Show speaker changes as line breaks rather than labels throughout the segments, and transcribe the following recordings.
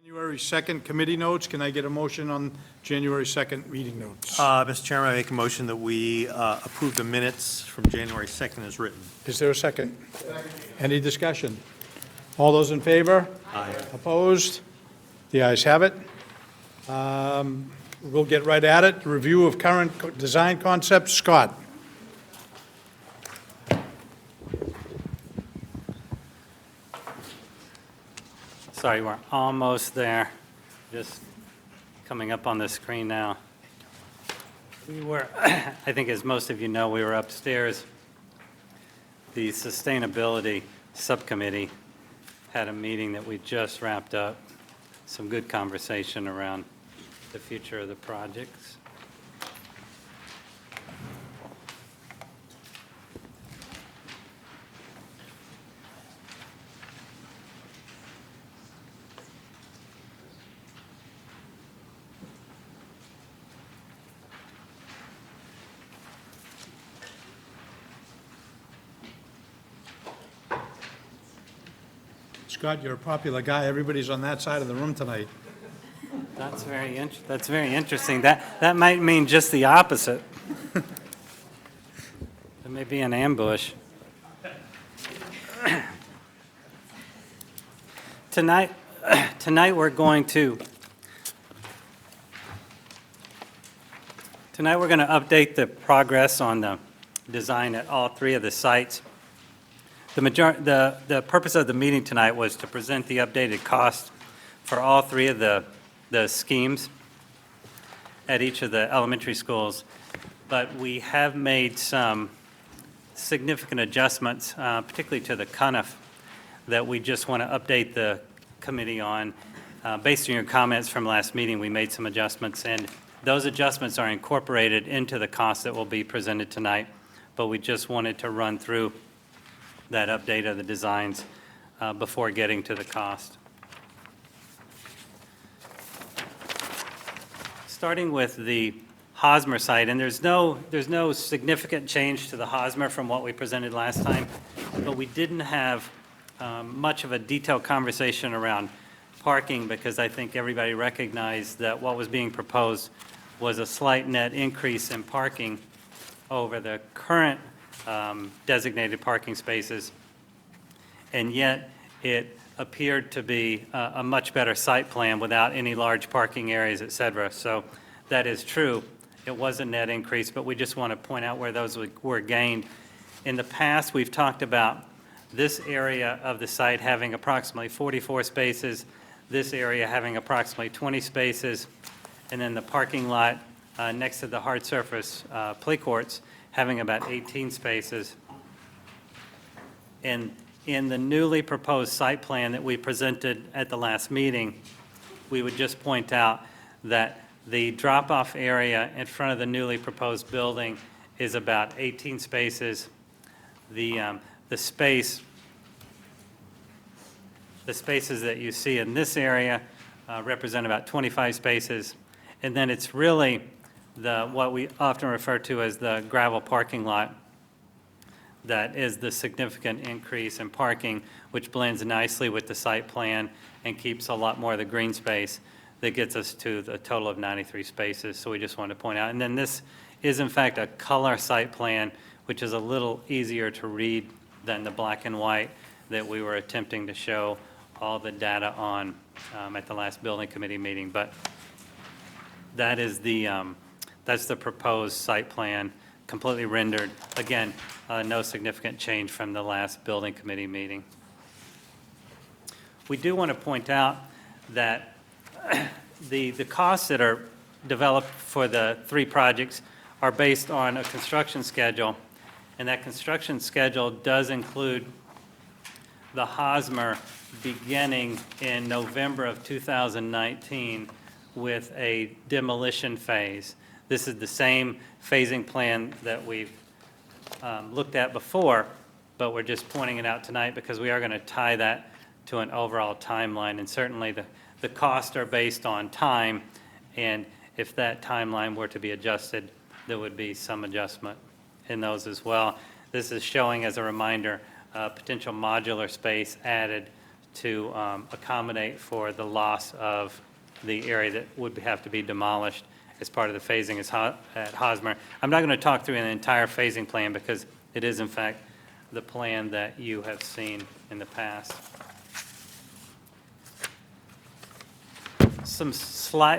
January 2nd committee notes. Can I get a motion on January 2nd meeting notes?
Mr. Chairman, I make a motion that we approve the minutes from January 2nd as written.
Is there a second? Any discussion? All those in favor?
Aye.
Opposed? The ayes have it. We'll get right at it. Review of current design concepts. Scott?
Sorry, we're almost there. Just coming up on the screen now. We were, I think as most of you know, we were upstairs. The Sustainability Subcommittee had a meeting that we just wrapped up. Some good conversation around the future of the projects.
Scott, you're a popular guy. Everybody's on that side of the room tonight.
That's very interesting. That might mean just the opposite. It may be an ambush. Tonight we're going to update the progress on the design at all three of the sites. The purpose of the meeting tonight was to present the updated cost for all three of the schemes at each of the elementary schools. But we have made some significant adjustments, particularly to the CUNF, that we just want to update the committee on. Based on your comments from last meeting, we made some adjustments, and those adjustments are incorporated into the costs that will be presented tonight. But we just wanted to run through that update of the designs before getting to the cost. Starting with the Hosmer site, and there's no significant change to the Hosmer from what we presented last time, but we didn't have much of a detailed conversation around parking because I think everybody recognized that what was being proposed was a slight net increase in parking over the current designated parking spaces, and yet it appeared to be a much better site plan without any large parking areas, et cetera. So that is true. It was a net increase, but we just want to point out where those were gained. In the past, we've talked about this area of the site having approximately 44 spaces, this area having approximately 20 spaces, and then the parking lot next to the hard surface play courts having about 18 spaces. And in the newly proposed site plan that we presented at the last meeting, we would just point out that the drop-off area in front of the newly proposed building is about 18 spaces. The spaces that you see in this area represent about 25 spaces. And then it's really what we often refer to as the gravel parking lot that is the significant increase in parking, which blends nicely with the site plan and keeps a lot more of the green space that gets us to the total of 93 spaces. So we just wanted to point out. And then this is, in fact, a color site plan, which is a little easier to read than the black and white that we were attempting to show all the data on at the last building committee meeting. But that is that's the proposed site plan, completely rendered. Again, no significant change from the last building committee meeting. We do want to point out that the costs that are developed for the three projects are based on a construction schedule, and that construction schedule does include the Hosmer beginning in November of 2019 with a demolition phase. This is the same phasing plan that we've looked at before, but we're just pointing it out tonight because we are going to tie that to an overall timeline. And certainly the costs are based on time, and if that timeline were to be adjusted, there would be some adjustment in those as well. This is showing, as a reminder, potential modular space added to accommodate for the loss of the area that would have to be demolished as part of the phasing at Hosmer. I'm not going to talk through an entire phasing plan because it is in fact the plan that you have seen in the past. Some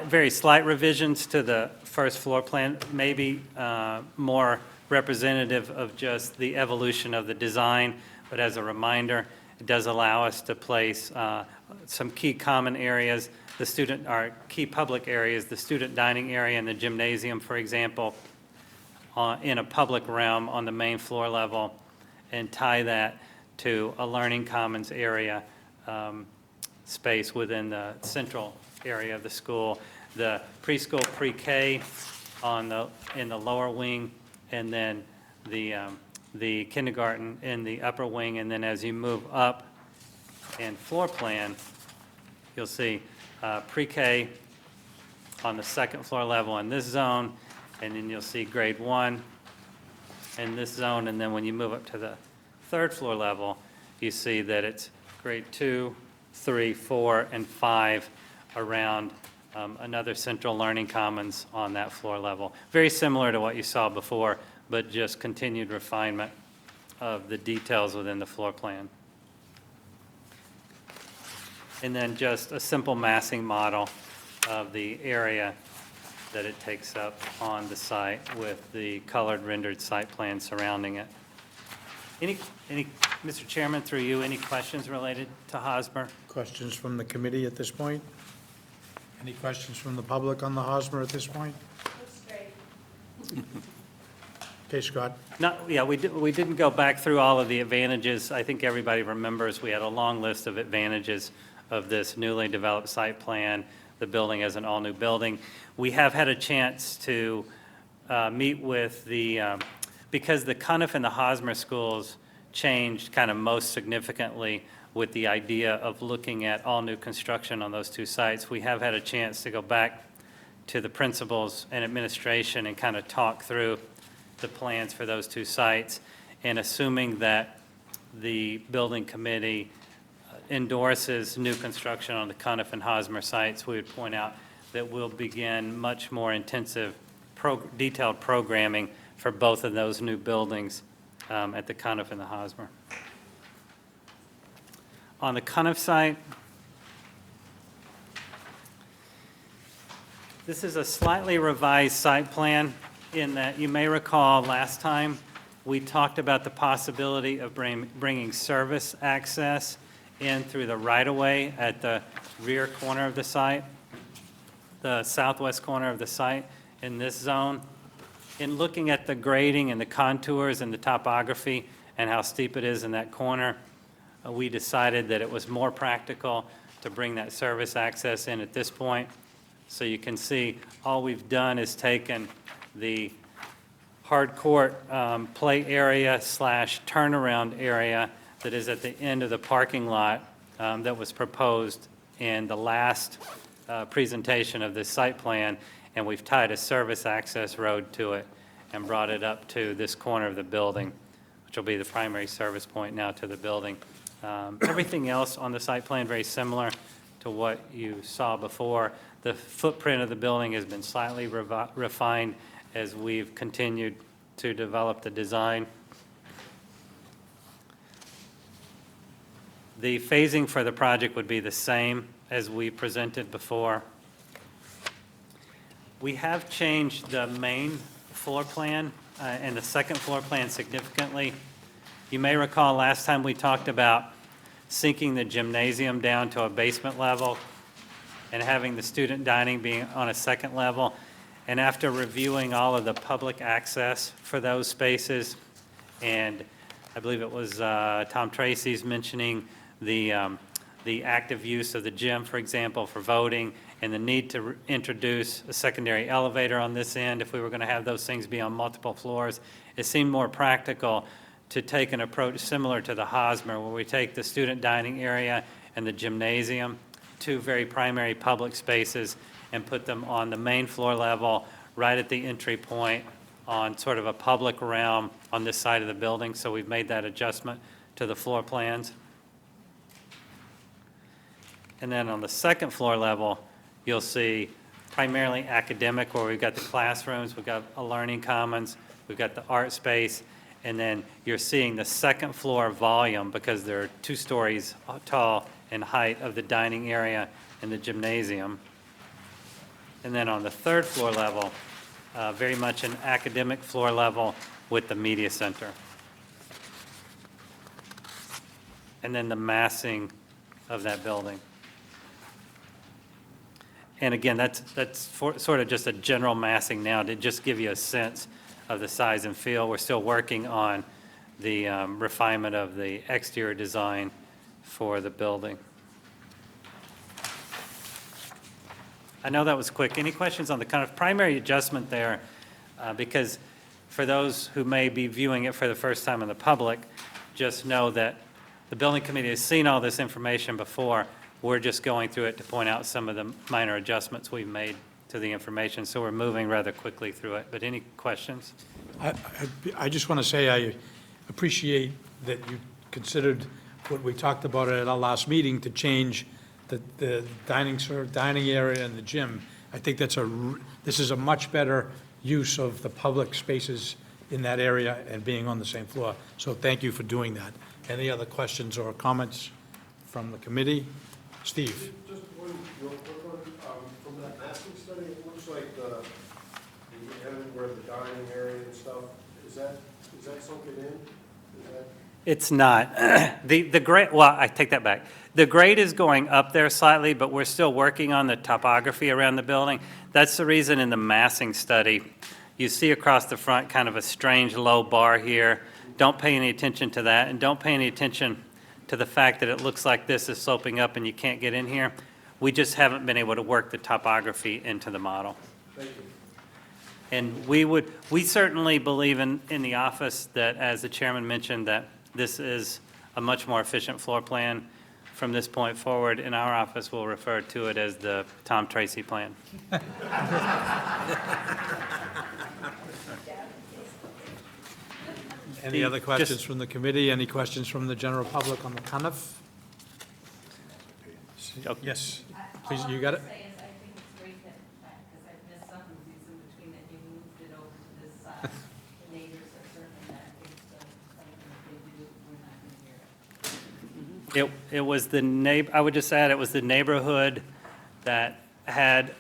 very slight revisions to the first floor plan, maybe more representative of just the evolution of the design, but as a reminder, it does allow us to place some key common areas, our key public areas, the student dining area and the gymnasium, for example, in a public realm on the main floor level, and tie that to a learning commons area space within the central area of the school. The preschool pre-K in the lower wing, and then the kindergarten in the upper wing, and then as you move up in floor plan, you'll see pre-K on the second floor level in this zone, and then you'll see grade 1 in this zone, and then when you move up to the third floor level, you see that it's grade 2, 3, 4, and 5 around another central learning commons on that floor level. Very similar to what you saw before, but just continued refinement of the details within the floor plan. And then just a simple massing model of the area that it takes up on the site with the colored rendered site plan surrounding it. Mr. Chairman, through you, any questions related to Hosmer?
Questions from the committee at this point? Any questions from the public on the Hosmer at this point?
Looks great.
Okay, Scott.
We didn't go back through all of the advantages. I think everybody remembers we had a long list of advantages of this newly developed site plan, the building as an all-new building. We have had a chance to meet with because the Cuniff and the Hosmer schools changed kind of most significantly with the idea of looking at all new construction on those two sites. We have had a chance to go back to the principals and administration and kind of talk through the plans for those two sites. And assuming that the building committee endorses new construction on the Cuniff and Hosmer sites, we would point out that we'll begin much more intensive detailed programming for both of those new buildings at the Cuniff and the Hosmer. On the Cuniff site, this is a slightly revised site plan in that you may recall last time we talked about the possibility of bringing service access in through the right-of-way at the rear corner of the site, the southwest corner of the site in this zone. In looking at the grading and the contours and the topography and how steep it is in that corner, we decided that it was more practical to bring that service access in at this point. So you can see all we've done is taken the hard court play area / turnaround area that is at the end of the parking lot that was proposed in the last presentation of this site plan, and we've tied a service access road to it and brought it up to this corner of the building, which will be the primary service point now to the building. Everything else on the site plan very similar to what you saw before. The footprint of the building has been slightly refined as we've continued to develop the design. The phasing for the project would be the same as we presented before. We have changed the main floor plan and the second floor plan significantly. You may recall last time we talked about sinking the gymnasium down to a basement level and having the student dining being on a second level. And after reviewing all of the public access for those spaces, and I believe it was Tom Tracy's mentioning the active use of the gym, for example, for voting, and the need to introduce a secondary elevator on this end if we were going to have those things be on multiple floors, it seemed more practical to take an approach similar to the Hosmer, where we take the student dining area and the gymnasium, two very primary public spaces, and put them on the main floor level, right at the entry point on sort of a public realm on this side of the building. So we've made that adjustment to the floor plans. And then on the second floor level, you'll see primarily academic, where we've got the classrooms, we've got a learning commons, we've got the art space, and then you're seeing the second floor volume, because they're 2 stories tall in height, of the dining area and the gymnasium. And then on the third floor level, very much an academic floor level with the media center. And then the massing of that building. And again, that's sort of just a general massing now to just give you a sense of the size and feel. We're still working on the refinement of the exterior design for the building. I know that was quick. Any questions on the kind of primary adjustment there? Because for those who may be viewing it for the first time in the public, just know that the building committee has seen all this information before. We're just going through it to point out some of the minor adjustments we've made to the information, so we're moving rather quickly through it. But any questions?
I just want to say I appreciate that you considered what we talked about at our last meeting to change the dining area and the gym. I think this is a much better use of the public spaces in that area and being on the same floor. So thank you for doing that. Any other questions or comments from the committee? Steve?
Just one real quick one. From that mapping study, it looks like the end where the dining area and stuff, is that sunken in? Is that?
It's not. The grade, well, I take that back. The grade is going up there slightly, but we're still working on the topography around the building. That's the reason in the massing study, you see across the front kind of a strange low bar here. Don't pay any attention to that, and don't pay any attention to the fact that it looks like this is sloping up and you can't get in here. We just haven't been able to work the topography into the model.
Thank you.
And we certainly believe in the office that, as the chairman mentioned, that this is a much more efficient floor plan. From this point forward, in our office, we'll refer to it as the Tom Tracy plan.
Any other questions
Just-
from the committee? Any questions from the general public on the CUNF?
Okay.
Yes, please, you got it?
All I want to say is I think it's great that, because I've missed some of these in between, that you moved it over to this side. The neighbors are certain that it's something that they do, we're not going to hear it.
It was the I would just add, it was the neighborhood that had,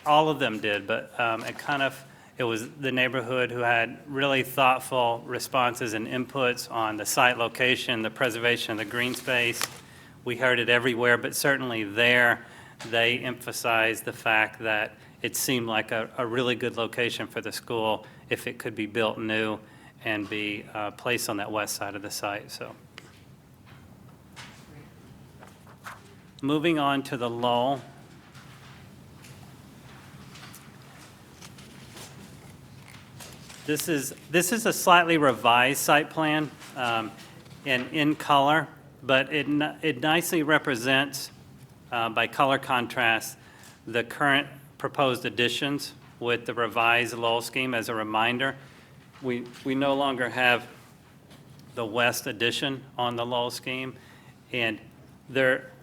all of them did, but at Cuniff, it was the neighborhood who had really thoughtful responses and inputs on the site location, the preservation of the green space. We heard it everywhere, but certainly there, they emphasized the fact that it seemed like a really good location for the school if it could be built new and be placed on that west side of the site, so. Moving on to the Lowell. This is a slightly revised site plan and in color, but it nicely represents, by color contrast, the current proposed additions with the revised Lowell scheme. As a reminder, we no longer have the west addition on the Lowell scheme, and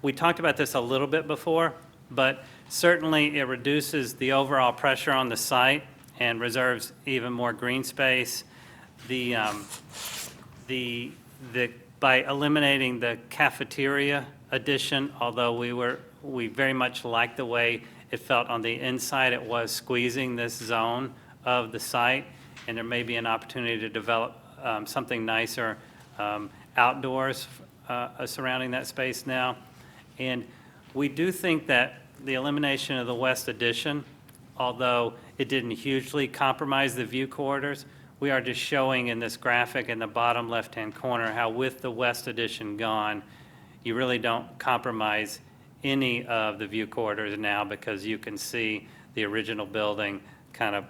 we talked about this a little bit before, but certainly it reduces the overall pressure on the site and reserves even more green space. By eliminating the cafeteria addition, although we very much liked the way it felt on the inside, it was squeezing this zone of the site, and there may be an opportunity to develop something nicer outdoors surrounding that space now. And we do think that the elimination of the west addition, although it didn't hugely compromise the view corridors, we are just showing in this graphic in the bottom left-hand corner how with the west addition gone, you really don't compromise any of the view corridors now, because you can see the original building kind of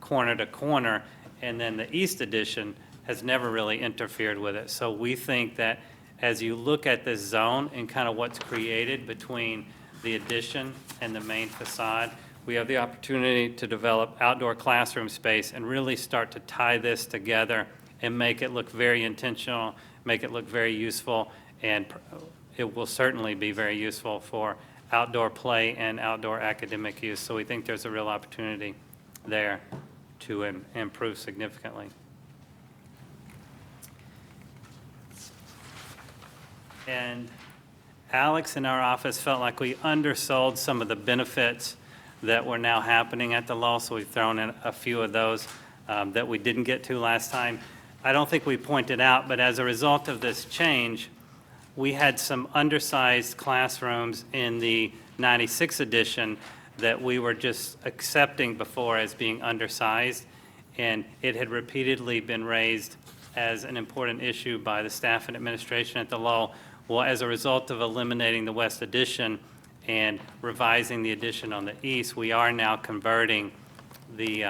corner to corner, and then the east addition has never really interfered with it. So we think that as you look at this zone and kind of what's created between the addition and the main facade, we have the opportunity to develop outdoor classroom space and really start to tie this together and make it look very intentional, make it look very useful, and it will certainly be very useful for outdoor play and outdoor academic use. So we think there's a real opportunity there to improve significantly. And Alex in our office felt like we undersold some of the benefits that were now happening at the law, so we've thrown in a few of those that we didn't get to last time. I don't think we pointed out, but as a result of this change, we had some undersized classrooms in the 96 edition that we were just accepting before as being undersized, and it had repeatedly been raised as an important issue by the staff and administration at the law. Well, as a result of eliminating the west addition and revising the addition on the east, we are now converting the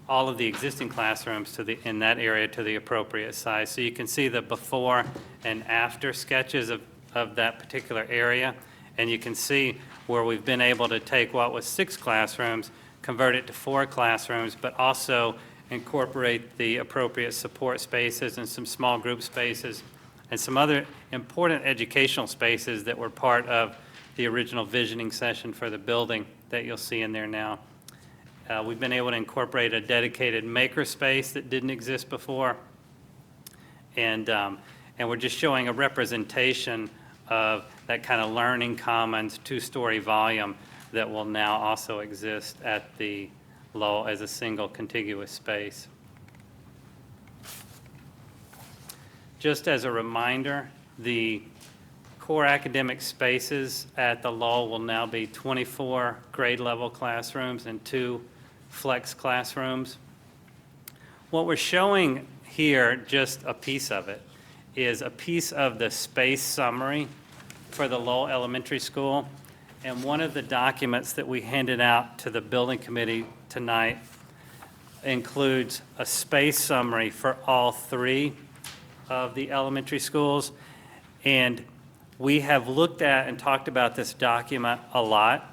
all of the existing classrooms to in that area to the appropriate size. So you can see the before and after sketches of that particular area, and you can see where we've been able to take what was 6 classrooms, convert it to 4 classrooms, but also incorporate the appropriate support spaces and some small group spaces and some other important educational spaces that were part of the original visioning session for the building that you'll see in there now. We've been able to incorporate a dedicated maker space that didn't exist before, and we're just showing a representation of that kind of learning commons 2-story volume that will now also exist at the Lowell as a single contiguous space. Just as a reminder, the core academic spaces at the Lowell will now be 24 grade level classrooms and 2 flex classrooms. What we're showing here, just a piece of it, is a piece of the space summary for the Lowell Elementary School. And one of the documents that we handed out to the building committee tonight includes a space summary for all 3 of the elementary schools. And we have looked at and talked about this document a lot.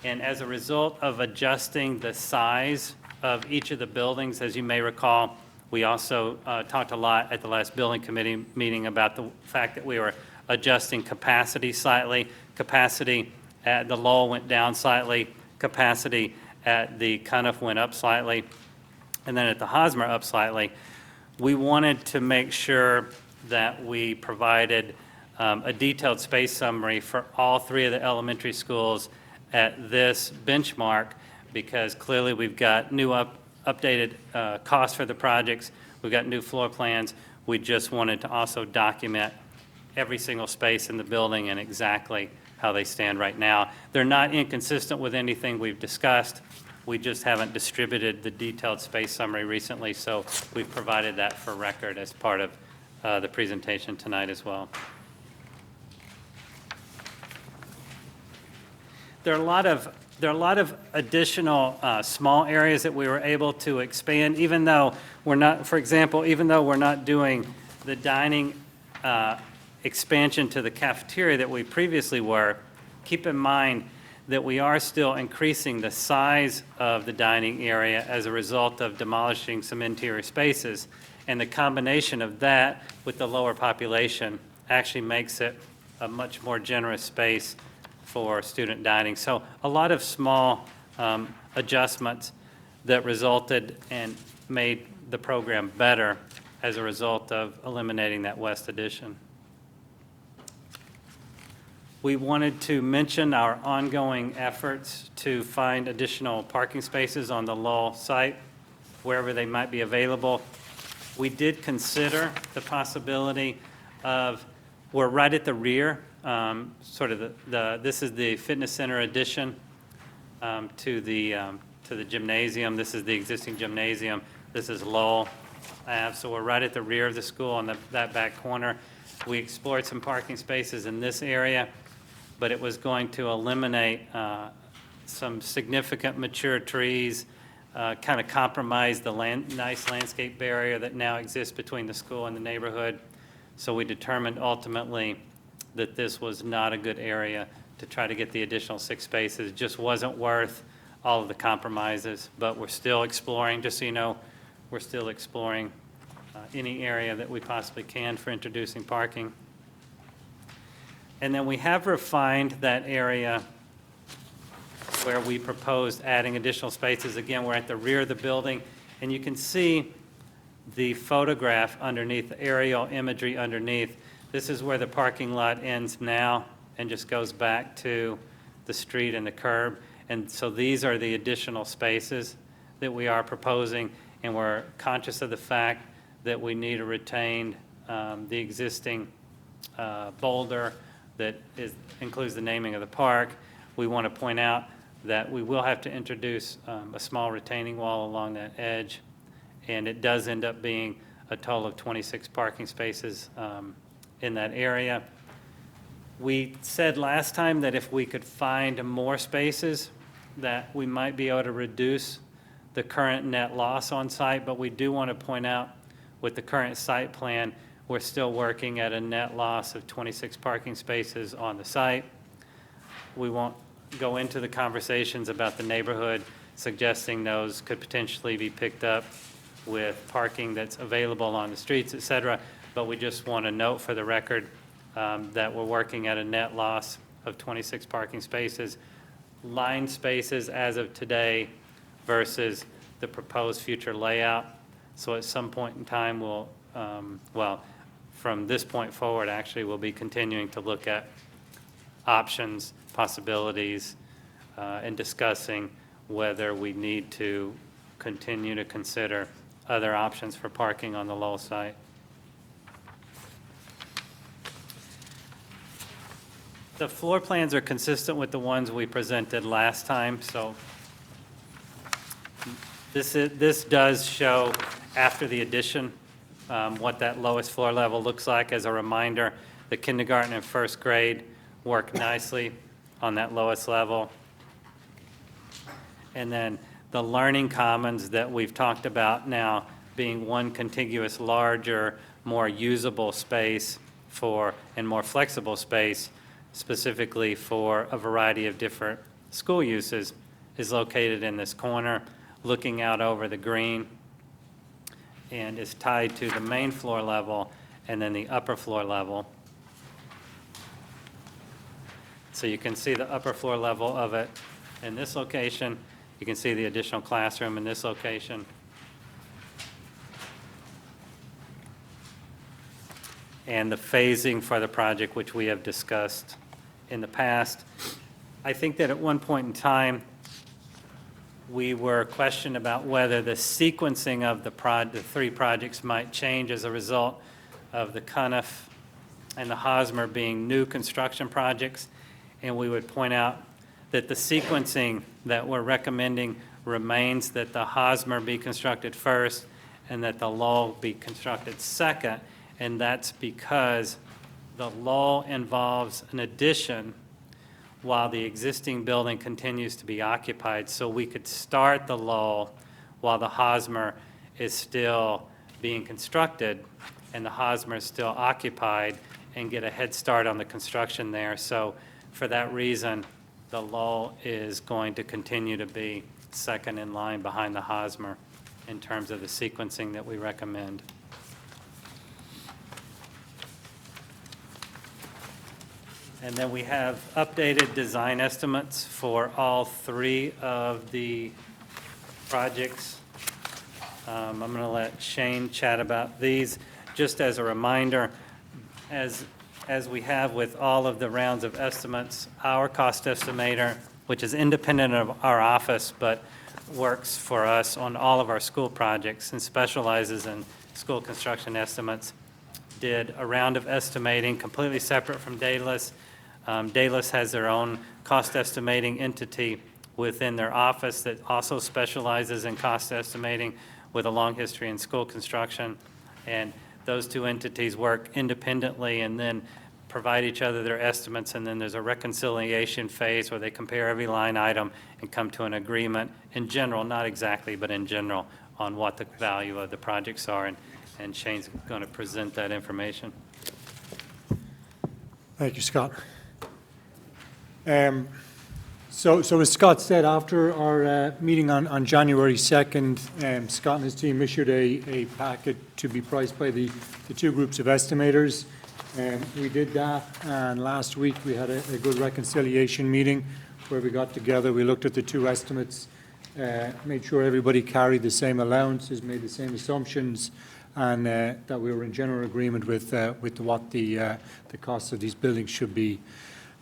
And as a result of adjusting the size of each of the buildings, as you may recall, we also talked a lot at the last building committee meeting about the fact that we were adjusting capacity slightly. Capacity at the Lowell went down slightly. Capacity at the Cuniff went up slightly. And then at the Hosmer up slightly. We wanted to make sure that we provided a detailed space summary for all 3 of the elementary schools at this benchmark, because clearly we've got new updated costs for the projects. We've got new floor plans. We just wanted to also document every single space in the building and exactly how they stand right now. They're not inconsistent with anything we've discussed. We just haven't distributed the detailed space summary recently, so we've provided that for record as part of the presentation tonight as well. There are a lot of additional small areas that we were able to expand, even though we're not, for example, even though we're not doing the dining expansion to the cafeteria that we previously were. Keep in mind that we are still increasing the size of the dining area as a result of demolishing some interior spaces. And the combination of that with the lower population actually makes it a much more generous space for student dining. So a lot of small adjustments that resulted and made the program better as a result of eliminating that west addition. We wanted to mention our ongoing efforts to find additional parking spaces on the Lowell site, wherever they might be available. We did consider the possibility of, we're right at the rear, sort of this is the fitness center addition to the gymnasium. This is the existing gymnasium. This is Lowell Ave, so we're right at the rear of the school on that back corner. We explored some parking spaces in this area, but it was going to eliminate some significant mature trees, kind of compromise the nice landscape barrier that now exists between the school and the neighborhood. So we determined ultimately that this was not a good area to try to get the additional 6 spaces. It just wasn't worth all of the compromises, but we're still exploring, just so you know, we're still exploring any area that we possibly can for introducing parking. And then we have refined that area where we proposed adding additional spaces. Again, we're at the rear of the building, and you can see the photograph underneath, the aerial imagery underneath. This is where the parking lot ends now and just goes back to the street and the curb. And so these are the additional spaces that we are proposing, and we're conscious of the fact that we need to retain the existing boulder that includes the naming of the park. We want to point out that we will have to introduce a small retaining wall along that edge, and it does end up being a total of 26 parking spaces in that area. We said last time that if we could find more spaces, that we might be able to reduce the current net loss on site, but we do want to point out with the current site plan, we're still working at a net loss of 26 parking spaces on the site. We won't go into the conversations about the neighborhood, suggesting those could potentially be picked up with parking that's available on the streets, et cetera. But we just want to note for the record that we're working at a net loss of 26 parking spaces, line spaces as of today versus the proposed future layout. So at some point in time, we'll, from this point forward, actually, we'll be continuing to look at options, possibilities, and discussing whether we need to continue to consider other options for parking on the Lowell site. The floor plans are consistent with the ones we presented last time, so this does show, after the addition, what that lowest floor level looks like. As a reminder, the kindergarten and first grade work nicely on that lowest level. And then the learning commons that we've talked about now being one contiguous, larger, more usable space and more flexible space, specifically for a variety of different school uses, is located in this corner, looking out over the green, and is tied to the main floor level and then the upper floor level. So you can see the upper floor level of it in this location. You can see the additional classroom in this location. And the phasing for the project, which we have discussed in the past. I think that at one point in time, we were questioned about whether the sequencing of the three projects might change as a result of the Cuniff and the Hosmer being new construction projects. And we would point out that the sequencing that we're recommending remains that the Hosmer be constructed first and that the Lowell be constructed second. And that's because the Lowell involves an addition while the existing building continues to be occupied. So we could start the Lowell while the Hosmer is still being constructed and the Hosmer is still occupied and get a head start on the construction there. So for that reason, the Lowell is going to continue to be second in line behind the Hosmer in terms of the sequencing that we recommend. And then we have updated design estimates for all three of the projects. I'm going to let Shane chat about these. Just as a reminder, as we have with all of the rounds of estimates, our cost estimator, which is independent of our office but works for us on all of our school projects and specializes in school construction estimates, did a round of estimating completely separate from Daedalus. Daedalus has their own cost estimating entity within their office that also specializes in cost estimating with a long history in school construction. And those two entities work independently and then provide each other their estimates, and then there's a reconciliation phase where they compare every line item and come to an agreement in general, not exactly, but in general, on what the value of the projects are. And Shane's going to present that information.
Thank you, Scott. So as Scott said, after our meeting on January 2nd, Scott and his team issued a packet to be priced by the two groups of estimators. We did that, and last week we had a good reconciliation meeting where we got together, we looked at the two estimates, made sure everybody carried the same allowances, made the same assumptions, and that we were in general agreement with what the costs of these buildings should be.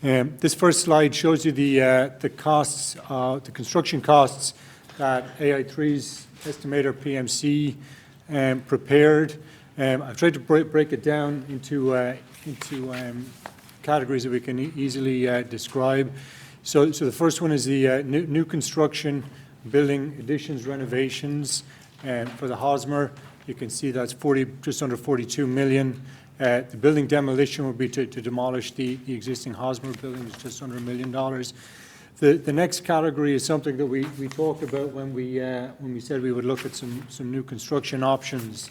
This first slide shows you the costs, the construction costs that AI3's estimator PMC prepared. I've tried to break it down into categories that we can easily describe. So the first one is the new construction, building additions, renovations for the Hosmer. You can see that's just under 42 million. The building demolition would be to demolish the existing Hosmer building, is just under $1 million. The next category is something that we talked about when we said we would look at some new construction options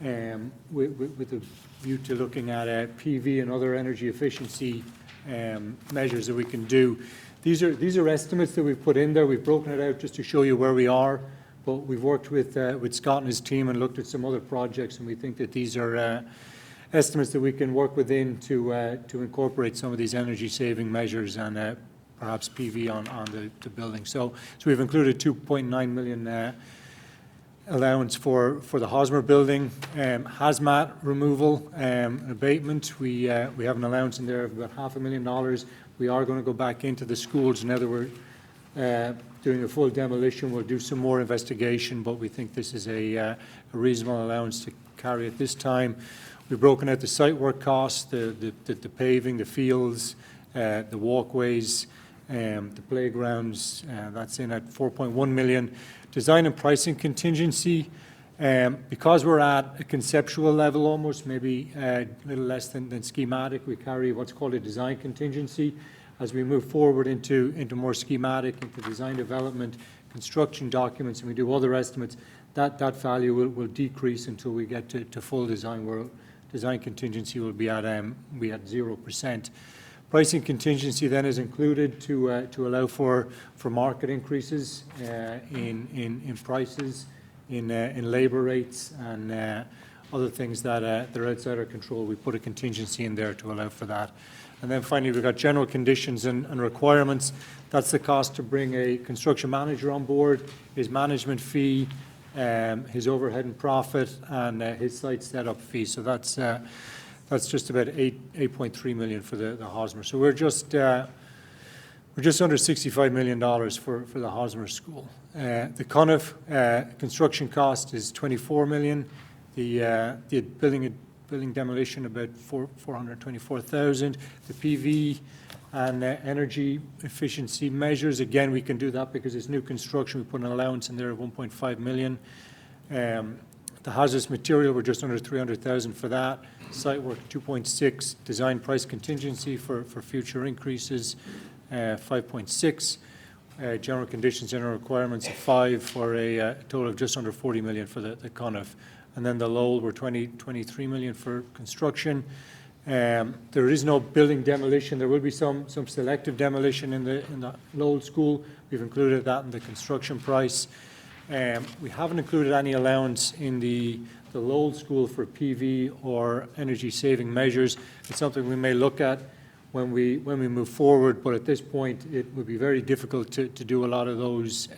with a view to looking at PV and other energy efficiency measures that we can do. These are estimates that we've put in there. We've broken it out just to show you where we are, but we've worked with Scott and his team and looked at some other projects, and we think that these are estimates that we can work within to incorporate some of these energy-saving measures and perhaps PV on the building. So we've included 2.9 million allowance for the Hosmer building. Hazmat removal, abatement, we have an allowance in there of about $500,000. We are going to go back into the schools now that we're doing a full demolition. We'll do some more investigation, but we think this is a reasonable allowance to carry at this time. We've broken out the site work costs, the paving, the fields, the walkways, the playgrounds. That's in at 4.1 million. Design and pricing contingency, because we're at a conceptual level almost, maybe a little less than schematic, we carry what's called a design contingency. As we move forward into more schematic, into design development, construction documents, and we do other estimates, that value will decrease until we get to full design, where design contingency will be at 0%. Pricing contingency then is included to allow for market increases in prices, in labor rates, and other things that are outside our control. We put a contingency in there to allow for that. And then finally, we've got general conditions and requirements. That's the cost to bring a construction manager on board, his management fee, his overhead and profit, and his site setup fee. So that's just about 8.3 million for the Hosmer. So we're just under $65 million for the Hosmer school. The Conniff construction cost is 24 million. The building demolition about 424,000. The PV and energy efficiency measures, again, we can do that because it's new construction. We put an allowance in there of 1.5 million. The hazardous material, we're just under 300,000 for that. Site work, 2.6. Design price contingency for future increases, 5.6. General conditions, general requirements of 5 for a total of just under 40 million for the Conniff. And then the Lowell, we're 23 million for construction. There is no building demolition. There will be some selective demolition in the Lowell school. We've included that in the construction price. We haven't included any allowance in the Lowell school for PV or energy-saving measures. It's something we may look at when we move forward, but at this point, it would be very difficult to do a lot of those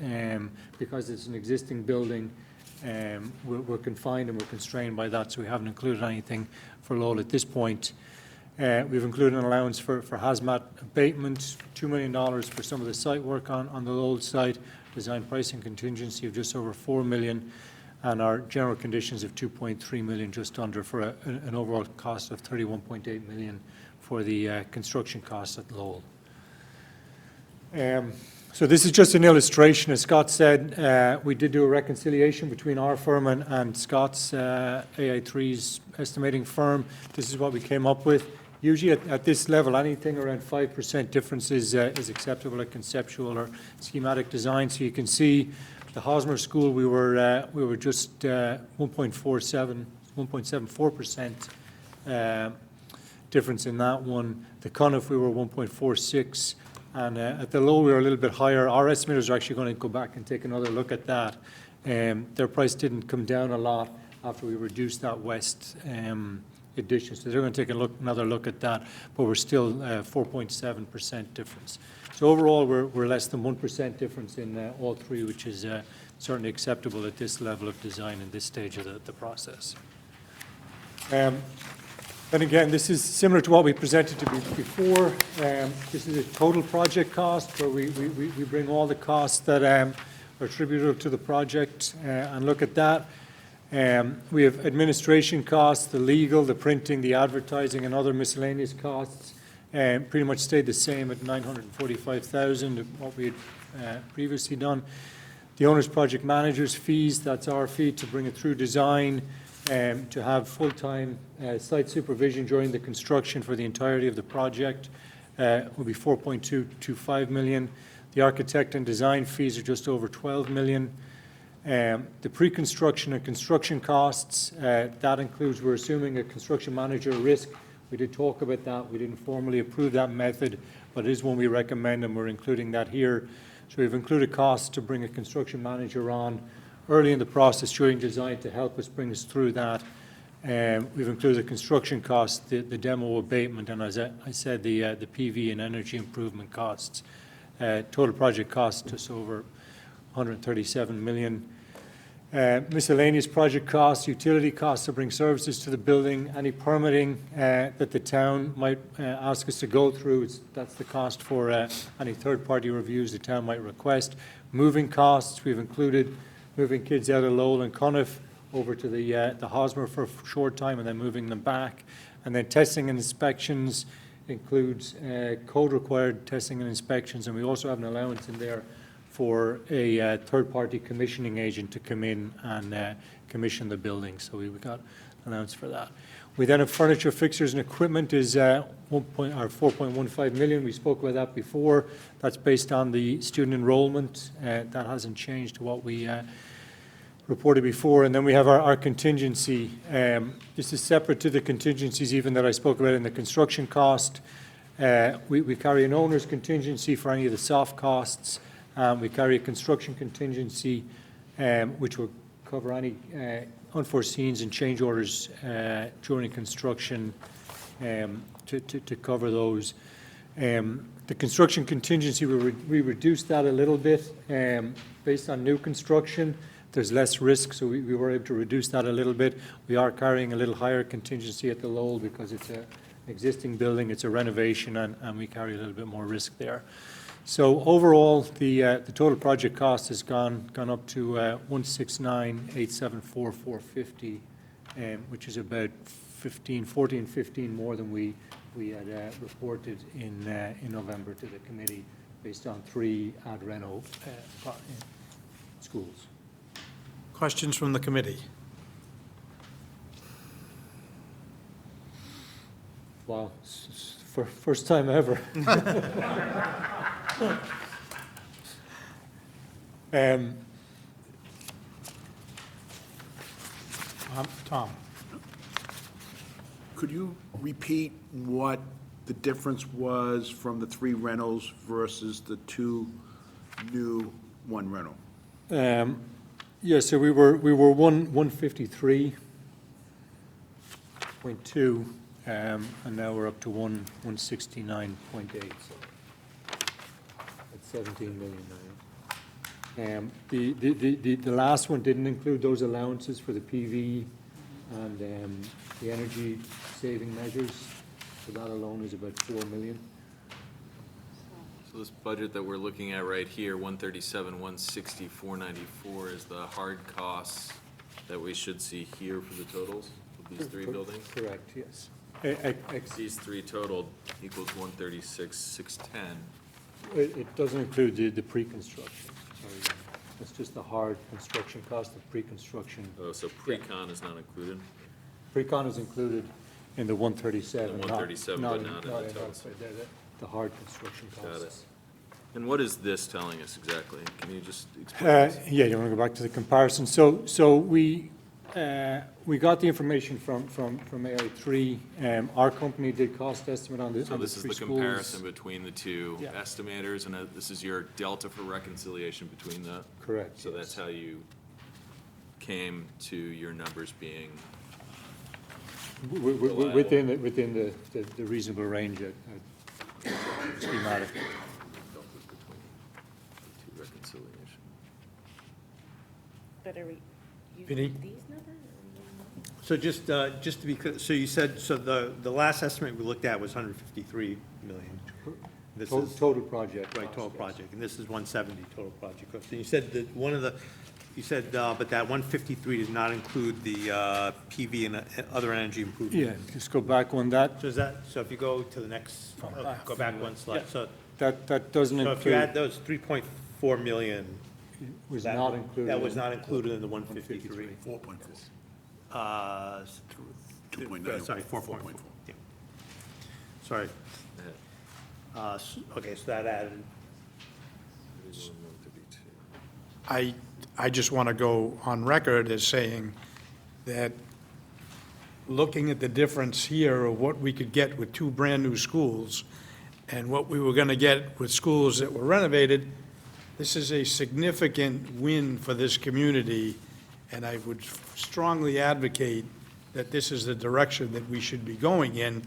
because it's an existing building. We're confined and we're constrained by that, so we haven't included anything for Lowell at this point. We've included an allowance for hazmat abatement, $2 million for some of the site work on the Lowell site, design pricing contingency of just over 4 million, and our general conditions of 2.3 million, just under, for an overall cost of 31.8 million for the construction costs at Lowell. So this is just an illustration. As Scott said, we did do a reconciliation between our firm and Scott's AI3's estimating firm. This is what we came up with. Usually at this level, anything around 5% difference is acceptable at conceptual or schematic design. So you can see the Hosmer School, we were just 1.74% difference in that one. The Conniff, we were 1.46%. And at the Lowell, we were a little bit higher. Our estimators are actually going to go back and take another look at that. Their price didn't come down a lot after we reduced that west additions. So they're going to take another look at that, but we're still 4.7% difference. So overall, we're less than 1% difference in all three, which is certainly acceptable at this level of design in this stage of the process. And again, this is similar to what we presented to before. This is a total project cost, where we bring all the costs that are attributable to the project and look at that. We have administration costs, the legal, the printing, the advertising, and other miscellaneous costs, pretty much stayed the same at $945,000 of what we had previously done. The owner's project manager's fees, that's our fee to bring it through design, to have full-time site supervision during the construction for the entirety of the project, will be $4.225 million. The architect and design fees are just over $12 million. The pre-construction and construction costs, that includes, we're assuming a construction manager risk. We did talk about that. We didn't formally approve that method, but it is one we recommend, and we're including that here. So we've included costs to bring a construction manager on early in the process during design to help us bring us through that. We've included the construction costs, the demo abatement, and as I said, the PV and energy improvement costs. Total project cost just over $137 million. Miscellaneous project costs, utility costs to bring services to the building, any permitting that the town might ask us to go through, that's the cost for any third-party reviews the town might request. Moving costs, we've included moving kids out of Lowell and Coniff over to the Hosmer for a short time and then moving them back. And then testing and inspections includes code-required testing and inspections, and we also have an allowance in there for a third-party commissioning agent to come in and commission the building. So we've got an allowance for that. We then have furniture, fixtures, and equipment is $4.15 million. We spoke about that before. That's based on the student enrollment. That hasn't changed to what we reported before. And then we have our contingency. This is separate to the contingencies even that I spoke about in the construction cost. We carry an owner's contingency for any of the soft costs. We carry a construction contingency, which will cover any unforeseens and change orders during construction to cover those. The construction contingency, we reduced that a little bit based on new construction. There's less risk, so we were able to reduce that a little bit. We are carrying a little higher contingency at the Lowell because it's an existing building, it's a renovation, and we carry a little bit more risk there. So overall, the total project cost has gone up to $169,874,450, which is about 15 more than we had reported in November to the committee, based on 3 ad reno schools.
Questions from the committee?
Wow, first time ever.
Tom?
Could you repeat what the difference was from the 3 rentals versus the 2 new 1 rental?
Yeah, so we were 153.2, and now we're up to 169.8. So that's 17 million now. The last one didn't include those allowances for the PV and the energy saving measures. So that alone is about 4 million.
So this budget that we're looking at right here, 137, 160, 494 is the hard costs that we should see here for the totals of these 3 buildings?
Correct, yes.
These 3 total equals 136, 610.
It doesn't include the pre-construction. Sorry. It's just the hard construction cost of pre-construction.
Oh, so pre-con is not included?
Pre-con is included in the 137.
The 137, but not in the total.
The hard construction costs.
Got it. And what is this telling us exactly? Can you just explain this?
Yeah, you want to go back to the comparison? So we got the information from AI3. Our company did cost estimate on the
So this is the
3 schools.
comparison between the 2
Yeah.
estimators, and this is your delta for reconciliation between the?
Correct.
So
yes.
that's how you came to your numbers being
Within the reasonable range schematic.
Deltas between the two reconciliation.
But are we
Vinnie?
using these numbers?
So just to be clear, so you said, so the last estimate we looked at was 153 million. This is,
Total project.
right, total
cost, yes.
project, and this is 170 total project cost. And you said that you said, but that 153 did not include the PV and other energy improvements.
Yeah, just go back on that.
So is that, so if you go to the next, go back one slide, so
That doesn't
so if you add
include,
those 3.4 million,
was
that
not included.
that was not included in the 153.
4.4. 2.9.
Sorry, 4.4.
4.4.
Yeah. Sorry. Okay, so that added,
132.
I just want to go on record as saying that looking at the difference here of what we could get with two brand-new schools and what we were going to get with schools that were renovated, this is a significant win for this community, and I would strongly advocate that this is the direction that we should be going in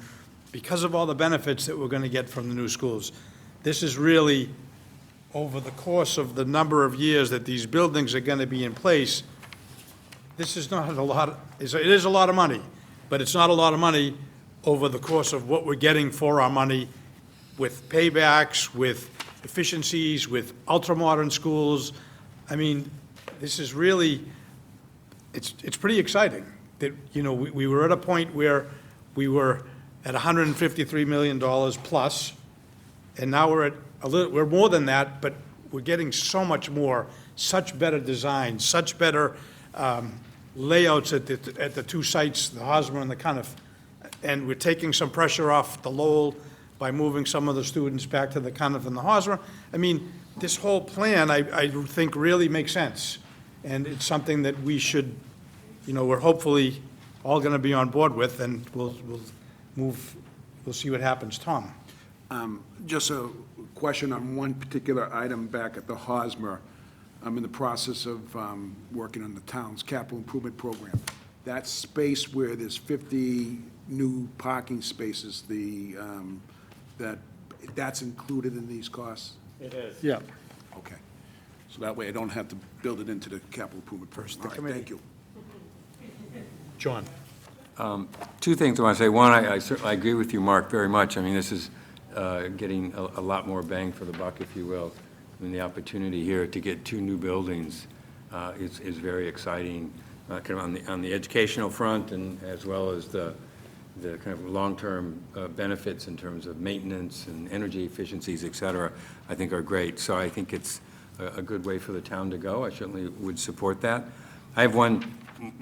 because of all the benefits that we're going to get from the new schools. This is really, over the course of the number of years that these buildings are going to be in place, this is not a lot, it is a lot of money, but it's not a lot of money over the course of what we're getting for our money with paybacks, with efficiencies, with ultra-modern schools. I mean, this is really, it's pretty exciting that, you know, we were at a point where we were at $153 million plus, and now we're at we're more than that, but we're getting so much more, such better design, such better layouts at the two sites, the Hosmer and the Cuniff. And we're taking some pressure off the Lowell by moving some of the students back to the Cuniff and the Hosmer. I mean, this whole plan, I think, really makes sense. And it's something that we should, you know, we're hopefully all going to be on board with, and we'll see what happens. Tom?
Just a question on one particular item back at the Hosmer. I'm in the process of working on the town's capital improvement program. That space where there's 50 new parking spaces, that's included in these costs?
it is.
Yeah.
Okay. So that way I don't have to build it into the capital improvement program. All right, thank you.
John?
Two things I want to say. One, I certainly agree with you, Mark, very much. I mean, this is getting a lot more bang for the buck, if you will. I mean, the opportunity here to get two new buildings is very exciting, kind of on the educational front, and as well as the kind of long-term benefits in terms of maintenance and energy efficiencies, et cetera, I think are great. So I think it's a good way for the town to go. I certainly would support that. I have one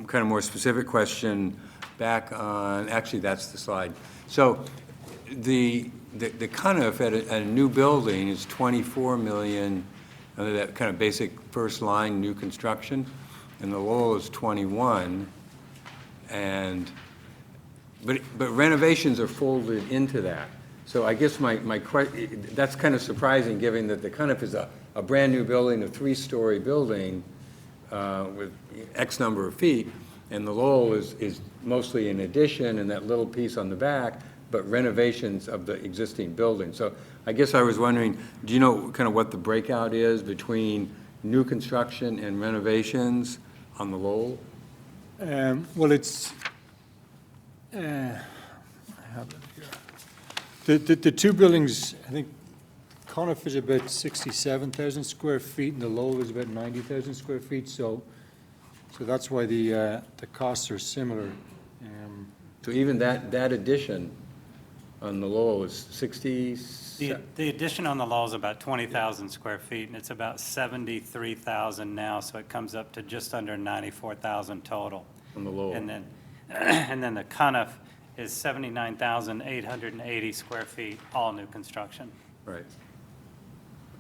kind of more specific question back on, actually, that's the slide. So the Cuniff at a new building is 24 million, under that kind of basic first line, new construction, and the Lowell is 21, but renovations are folded into that. So I guess my question, that's kind of surprising, given that the Cuniff is a brand-new building, a 3-story building with X number of feet, and the Lowell is mostly an addition and that little piece on the back, but renovations of the existing building. So I guess I was wondering, do you know kind of what the breakout is between new construction and renovations on the Lowell?
Well, it's, I have it here. The two buildings, I think Coniff is about 67,000 square feet, and the Lowell is about 90,000 square feet, so that's why the costs are similar.
So even that addition on the Lowell is 60?
The addition on the Lowell is about 20,000 square feet, and it's about 73,000 now, so it comes up to just under 94,000 total.
On the Lowell.
And then the Cuniff is 79,880 square feet, all new construction.
Right.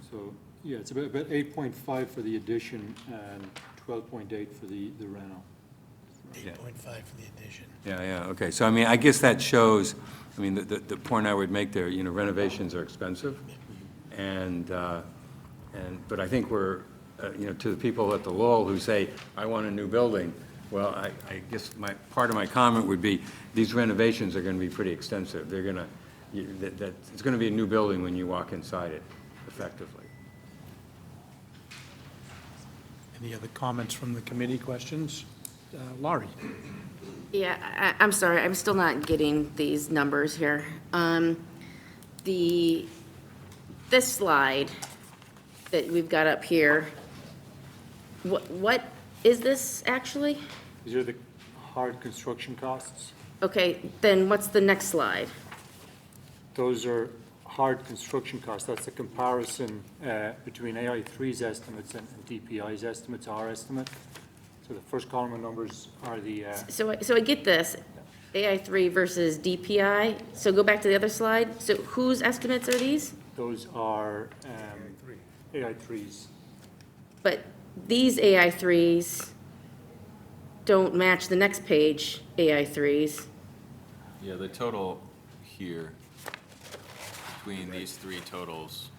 So, yeah, it's about 8.5 for the addition and 12.8 for the rental.
8.5 for the addition.
Yeah, okay. So, I mean, I guess that shows, I mean, the point I would make there, you know, renovations are expensive. But I think we're, you know, to the people at the Lowell who say, I want a new building, Well, I guess part of my comment would be, these renovations are going to be pretty extensive. They're going to, it's going to be a new building when you walk inside it, effectively.
Any other comments from the committee, questions? Laurie?
Yeah, I'm sorry, I'm still not getting these numbers here. This slide that we've got up here, what is this actually?
These are the hard construction costs.
Okay, then what's the next slide?
Those are hard construction costs. That's the comparison between AI3's estimates and DPI's estimates, our estimate. So the first column of numbers are the,
So I get this, AI3 versus DPI. So go back to the other slide. So whose estimates are these?
those are AI3's.
But these AI3s don't match the next page AI3s.
Yeah, the total here, between these three totals,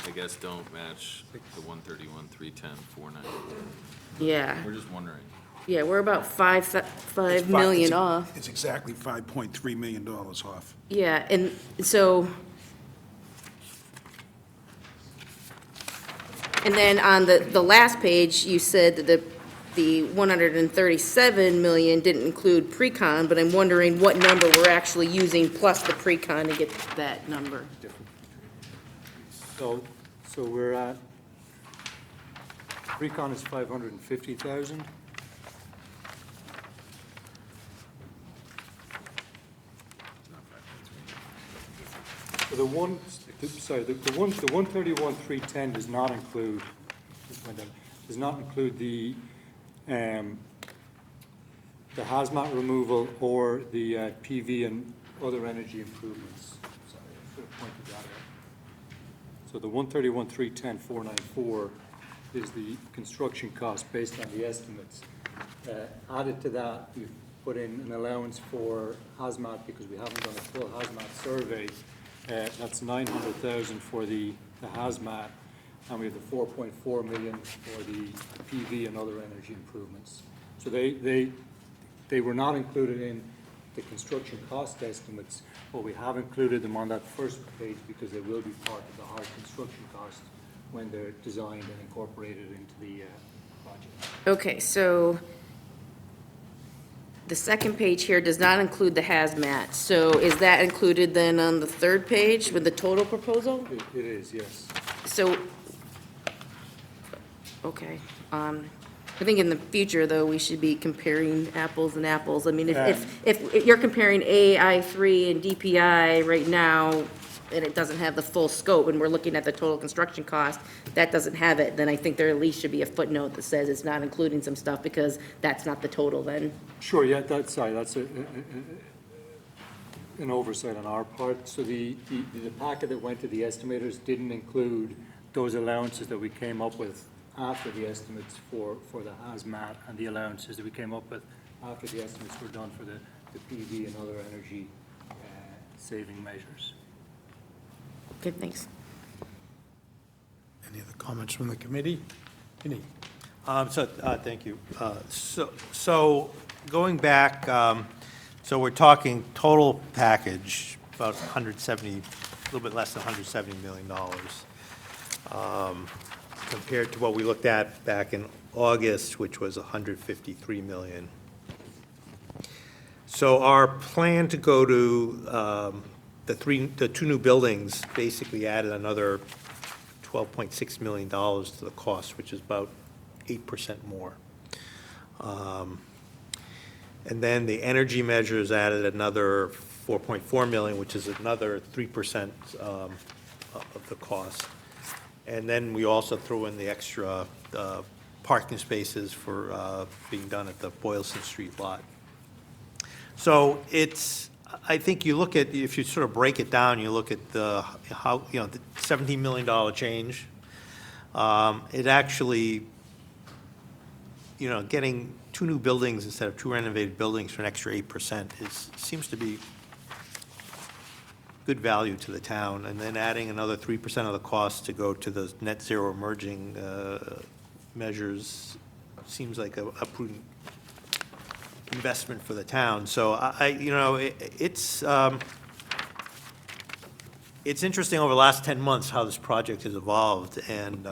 I guess don't match the 131, 310, 494.
Yeah,
We're just wondering.
yeah, we're about five
It's
million
it's-
off.
It's exactly $5.3 million off.
Yeah, and so, and then on the last page, you said that the 137 million didn't include pre-con, but I'm wondering what number we're actually using plus the pre-con to get that number.
So we're at, recon is 550,000. So the 131,310 does not include, the hazmat removal or the PV and other energy improvements. Sorry, I should have pointed that out. So the 131,310,494 is the construction cost based on the estimates. Added to that, we've put in an allowance for hazmat because we haven't done a full hazmat survey. That's 900,000 for the hazmat, and we have the 4.4 million for the PV and other energy improvements. So they were not included in the construction cost estimates, but we have included them on that first page because they will be part of the hard construction cost when they're designed and incorporated into the project.
Okay, so the second page here does not include the hazmat. So is that included then on the third page with the total proposal?
It is, yes.
So, okay, I think in the future, though, we should be comparing apples and apples. I mean, if you're comparing AI3 and DPI right now, and it doesn't have the full scope, and we're looking at the total construction cost, that doesn't have it, then I think there at least should be a footnote that says it's not including some stuff, because that's not the total then.
Sure, yeah, that's an oversight on our part. So the packet that went to the estimators didn't include those allowances that we came up with after the estimates for the hazmat, and the allowances that we came up with after the estimates were done for the PV and other energy saving measures.
Okay, thanks.
Any other comments from the committee? Any?
Thank you. So going back, so we're talking total package, about 170, a little bit less than $170 million, compared to what we looked at back in August, which was 153 million. So our plan to go to the two new buildings basically added another $12.6 million to the cost, which is about 8% more. And then the energy measures added another 4.4 million, which is another 3% of the cost. And then we also threw in the extra parking spaces for being done at the Boylston Street lot. So it's, I think you look at, if you sort of break it down, you look at the $17 million change. It actually, getting two new buildings instead of two renovated buildings for an extra 8% seems to be good value to the town. And then adding another 3% of the cost to go to the net zero emerging measures seems like a prudent investment for the town. So it's interesting over the last 10 months how this project has evolved, and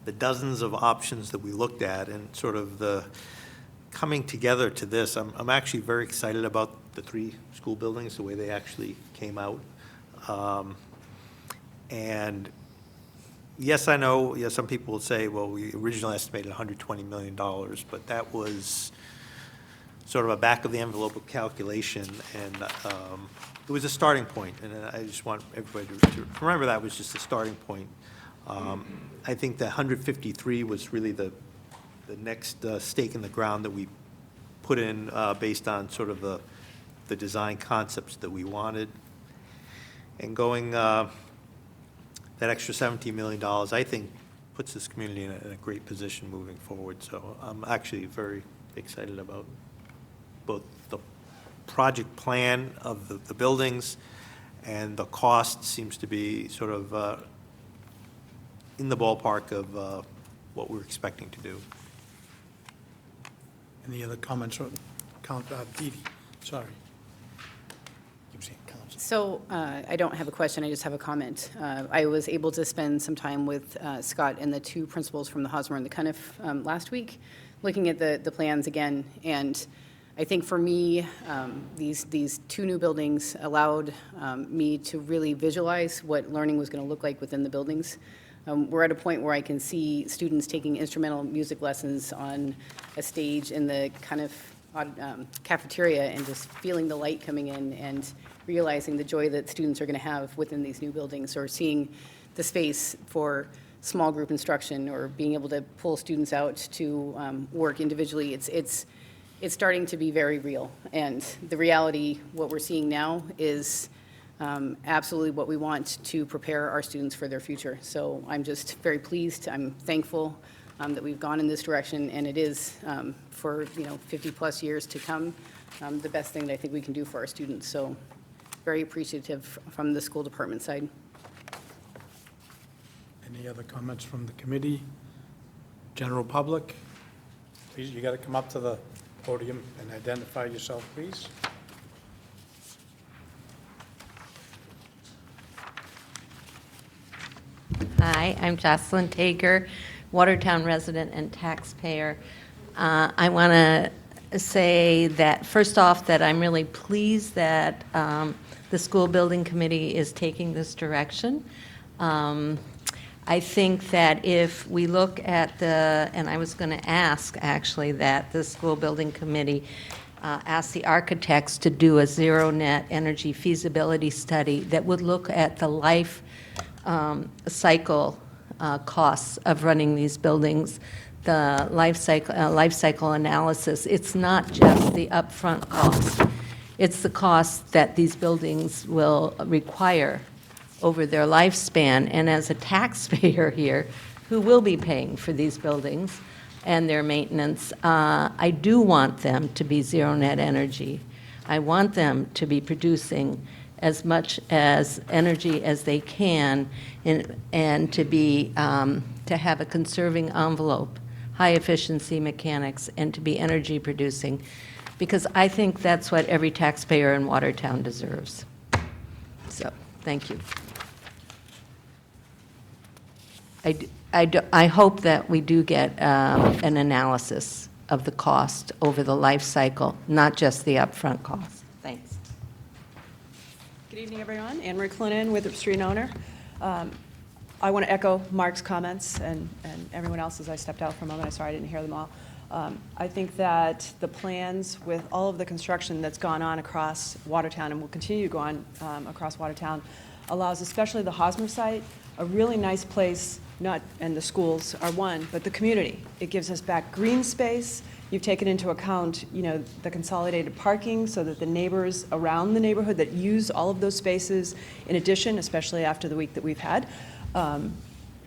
the dozens of options that we looked at, and sort of the coming together to this. I'm actually very excited about the 3 school buildings, the way they actually came out. And yes, I know, some people will say, well, we originally estimated $120 million, but that was sort of a back-of-the-envelope calculation, and it was a starting point, and I just want everybody to remember that was just a starting point. I think the 153 was really the next stake in the ground that we put in based on sort of the design concepts that we wanted. And going that extra $17 million, I think, puts this community in a great position moving forward. So I'm actually very excited about both the project plan of the buildings, and the cost seems to be sort of in the ballpark of what we're expecting to do.
Any other comments on Dee Dee? Sorry. Keep saying council.
So I don't have a question, I just have a comment. I was able to spend some time with Scott and the 2 principals from the Hosmer and the Cuniff last week, looking at the plans again. And I think for me, these 2 new buildings allowed me to really visualize what learning was going to look like within the buildings. We're at a point where I can see students taking instrumental music lessons on a stage in the kind of cafeteria, and just feeling the light coming in and realizing the joy that students are going to have within these new buildings, or seeing the space for small group instruction, or being able to pull students out to work individually. It's starting to be very real. And the reality, what we're seeing now, is absolutely what we want to prepare our students for their future. So I'm just very pleased. I'm thankful that we've gone in this direction, and it is for 50-plus years to come the best thing that I think we can do for our students. So very appreciative from the school department side.
Any other comments from the committee? General public? Please, you got to come up to the podium and identify yourself, please.
Hi, I'm Jocelyn Tager, Watertown resident and taxpayer. I want to say that, first off, that I'm really pleased that the school building committee is taking this direction. I think that if we look at and I was going to ask, actually, that the school building committee ask the architects to do a zero-net energy feasibility study that would look at the life cycle costs of running these buildings, the life cycle analysis. It's not just the upfront cost. It's the cost that these buildings will require over their lifespan. And as a taxpayer here, who will be paying for these buildings and their maintenance, I do want them to be zero net energy. I want them to be producing as much as energy as they can, and to have a conserving envelope, high efficiency mechanics, and to be energy producing, because I think that's what every taxpayer in Watertown deserves. So, thank you. I hope that we do get an analysis of the cost over the life cycle, not just the upfront cost. Thanks.
Good evening, everyone. Anne Marie Clinton with the Street Owner. I want to echo Mark's comments and everyone else's. I stepped out for a moment. I'm sorry I didn't hear them all. I think that the plans with all of the construction that's gone on across Watertown and will continue to go on across Watertown allows especially the Hosmer site a really nice place, and the schools are one, but the community. It gives us back green space. You've taken into account, the consolidated parking so that the neighbors around the neighborhood that use all of those spaces, in addition, especially after the week that we've had,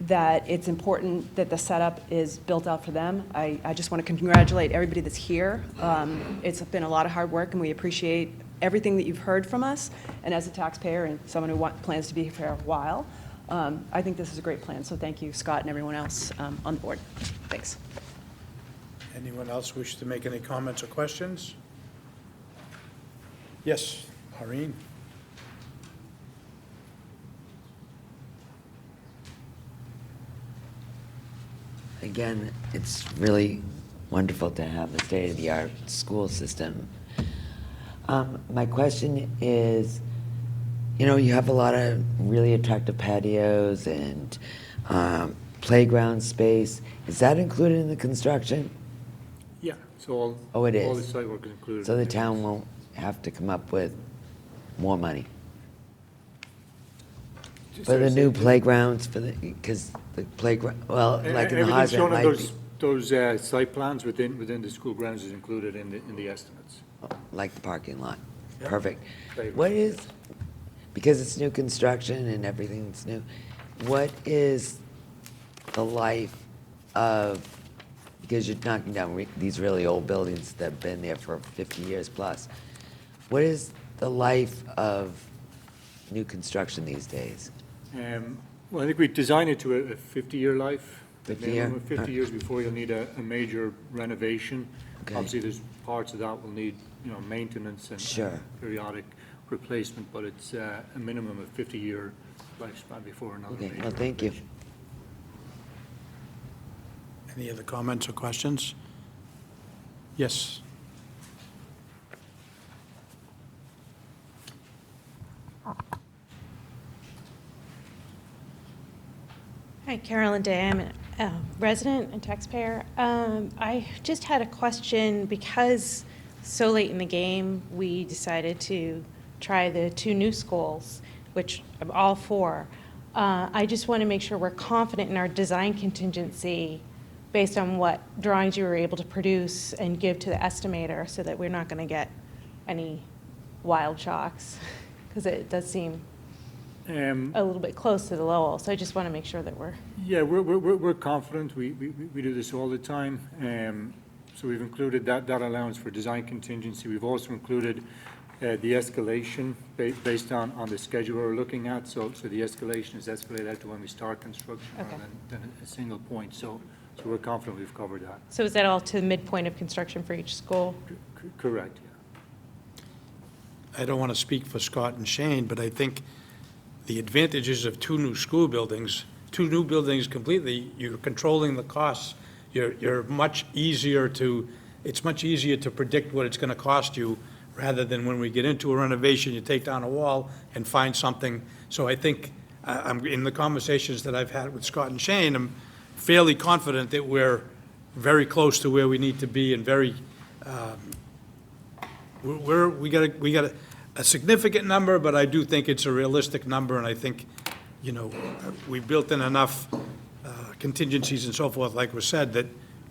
that it's important that the setup is built out for them. I just want to congratulate everybody that's here. It's been a lot of hard work, and we appreciate everything that you've heard from us. And as a taxpayer and someone who plans to be here for a while, I think this is a great plan. So thank you, Scott, and everyone else on the board. Thanks.
Anyone else wish to make any comments or questions? Yes, Irene?
Again, it's really wonderful to have a state-of-the-art school system. My question is, you know, you have a lot of really attractive patios and playground space. Is that included in the construction?
Yeah, so all.
Oh, it
All the
is?
site work is included.
So the town won't have to come up with more money? For the new playgrounds, for the, because the playground, well, like in the
Everything
Hosmer, it
shown on
might be,
those site plans within the school grounds is included in the estimates.
like the parking lot.
Yeah.
Perfect.
Playground,
What is, because it's new construction and everything's new, what is the life of, because you're knocking down these really old buildings that have been there for 50 years plus, what is the life of new construction these days?
Well, I think we designed it to a 50-year life.
50
minimum
year?
of 50 years before you'll need a major renovation.
Okay.
Obviously, there's parts of that will need, you know, maintenance and
Sure.
periodic replacement, but it's a minimum of 50-year lifespan before another
Okay,
major
well, thank you.
renovation.
Any other comments or questions? Yes.
Hi, Carolyn Day. I'm a resident and taxpayer. I just had a question because so late in the game, we decided to try the two new schools, which I'm all for. I just want to make sure we're confident in our design contingency based on what drawings you were able to produce and give to the estimator so that we're not going to get any wild shocks, because it does seem a little bit close to the Lowell. So I just want to make sure that we're.
Yeah, we're confident. We do this all the time. So we've included that allowance for design contingency. We've also included the escalation based on the schedule we're looking at. So the escalation is escalated out to when we start construction
Okay.
rather than a single point. So we're confident we've covered that.
So is that all to the midpoint of construction for each school?
Correct, yeah.
I don't want to speak for Scott and Shane, but I think the advantages of two new school buildings, two new buildings completely, you're controlling the costs. You're much easier to, it's much easier to predict what it's going to cost you rather than when we get into a renovation, you take down a wall and find something. So I think, I'm, in the conversations that I've had with Scott and Shane, I'm fairly confident that we're very close to where we need to be and very, we got a significant number, but I do think it's a realistic number, and I think, you know, we built in enough contingencies and so forth, like was said, that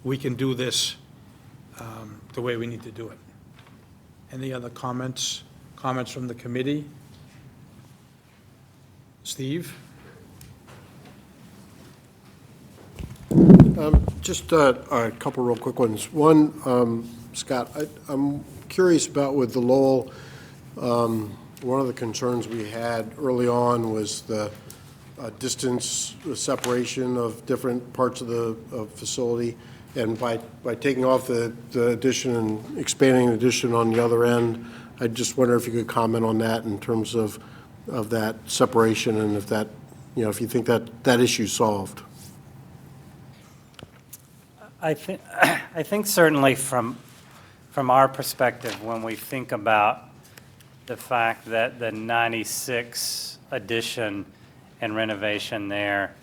we can do this the way we need to do it. Any other comments? Comments from the committee? Steve?
Just a couple real quick ones. One, Scott, I'm curious about with the Lowell, one of the concerns we had early on was the distance separation of different parts of the facility. And by taking off the addition and expanding the addition on the other end, I just wonder if you could comment on that in terms of that separation and if that, you know, if you think that issue's solved.
I think certainly from our perspective, when we think about the fact that the 96 addition and renovation there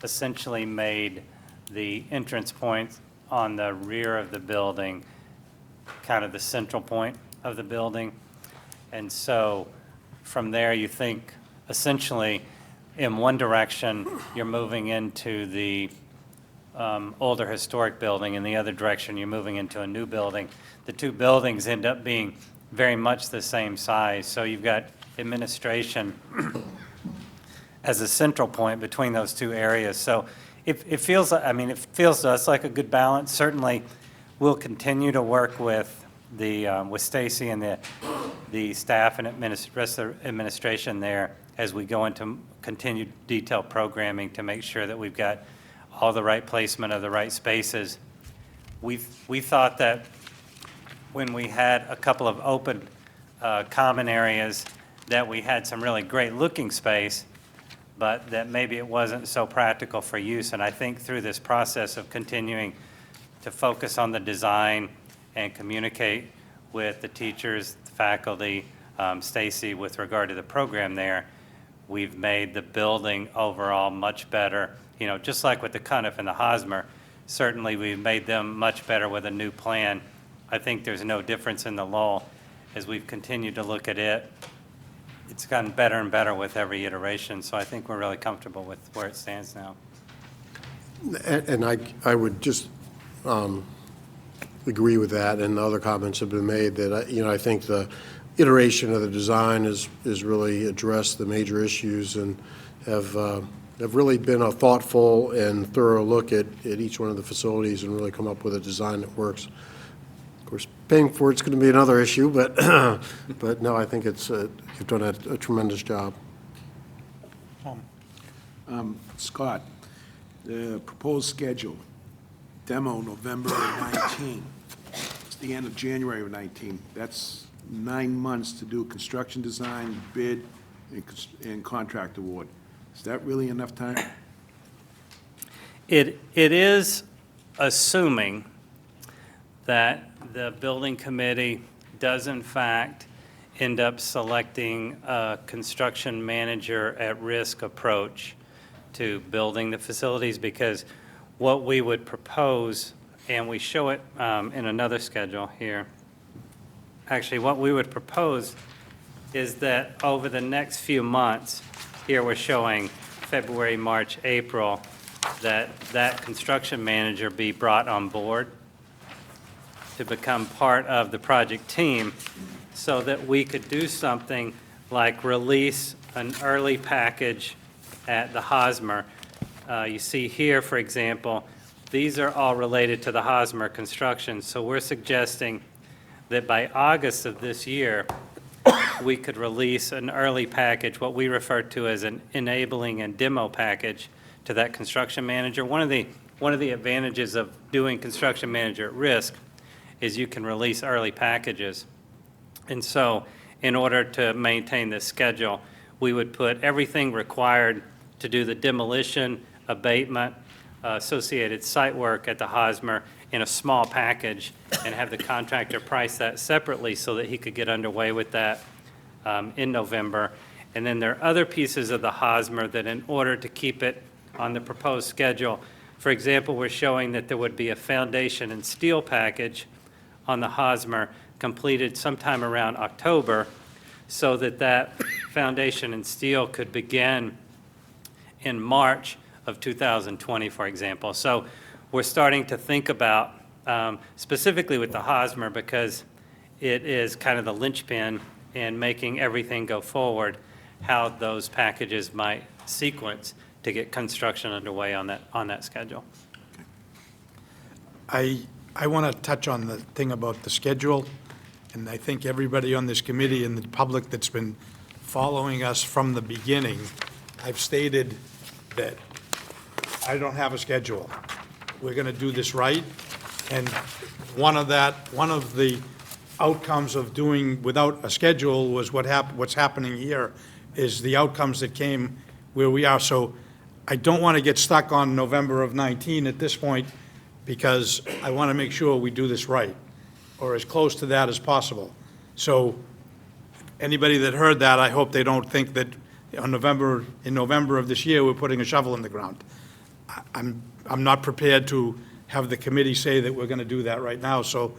essentially made the entrance point on the rear of the building kind of the central point of the building. And so from there, you think essentially in one direction, you're moving into the older historic building. In the other direction, you're moving into a new building. The two buildings end up being very much the same size. So you've got administration as a central point between those two areas. So it feels, I mean, it feels to us like a good balance. Certainly, we'll continue to work with with Stacy and the staff and rest of the administration there as we go into continued detailed programming to make sure that we've got all the right placement of the right spaces. we thought that when we had a couple of open common areas, that we had some really great-looking space, but that maybe it wasn't so practical for use. And I think through this process of continuing to focus on the design and communicate with the teachers, the faculty, Stacy, with regard to the program there, we've made the building overall much better. You know, just like with the Cuniff and the Hosmer, certainly we've made them much better with a new plan. I think there's no difference in the Lowell. As we've continued to look at it, it's gotten better and better with every iteration, so I think we're really comfortable with where it stands now.
And I would just agree with that, and the other comments have been made, that, I think the iteration of the design has really addressed the major issues and have really been a thoughtful and thorough look at each one of the facilities and really come up with a design that works. Of course, paying for it's going to be another issue, but but no, I think you've done a tremendous job.
Scott, the proposed schedule, demo November of 19. It's the end of January of 19. That's 9 months to do construction design, bid, and contract award. Is that really enough time?
It is assuming that the building committee does in fact end up selecting a construction manager at risk approach to building the facilities, because what we would propose, and we show it in another schedule here, actually what we would propose is that over the next few months, here we're showing February, March, April, that construction manager be brought on board to become part of the project team, so that we could do something like release an early package at the Hosmer. You see here, for example, these are all related to the Hosmer construction, so we're suggesting that by August of this year, we could release an early package, what we refer to as an enabling and demo package, to that construction manager. One of the advantages of doing construction manager at risk is you can release early packages. And so in order to maintain this schedule, we would put everything required to do the demolition, abatement, associated site work at the Hosmer in a small package and have the contractor price that separately so that he could get underway with that in November. And then there are other pieces of the Hosmer that, in order to keep it on the proposed schedule, for example, we're showing that there would be a foundation and steel package on the Hosmer completed sometime around October, so that that foundation and steel could begin in March of 2020, for example. So we're starting to think about, specifically with the Hosmer, because it is kind of the linchpin in making everything go forward, how those packages might sequence to get construction underway on that schedule.
I want to touch on the thing about the schedule, and I think everybody on this committee and the public that's been following us from the beginning, I've stated that I don't have a schedule. We're going to do this right, and one of the outcomes of doing without a schedule was what's happening here, is the outcomes that came where we are. So I don't want to get stuck on November of 19 at this point, because I want to make sure we do this right, or as close to that as possible. So anybody that heard that, I hope they don't think that in November of this year, we're putting a shovel in the ground. I'm not prepared to have the committee say that we're going to do that right now, so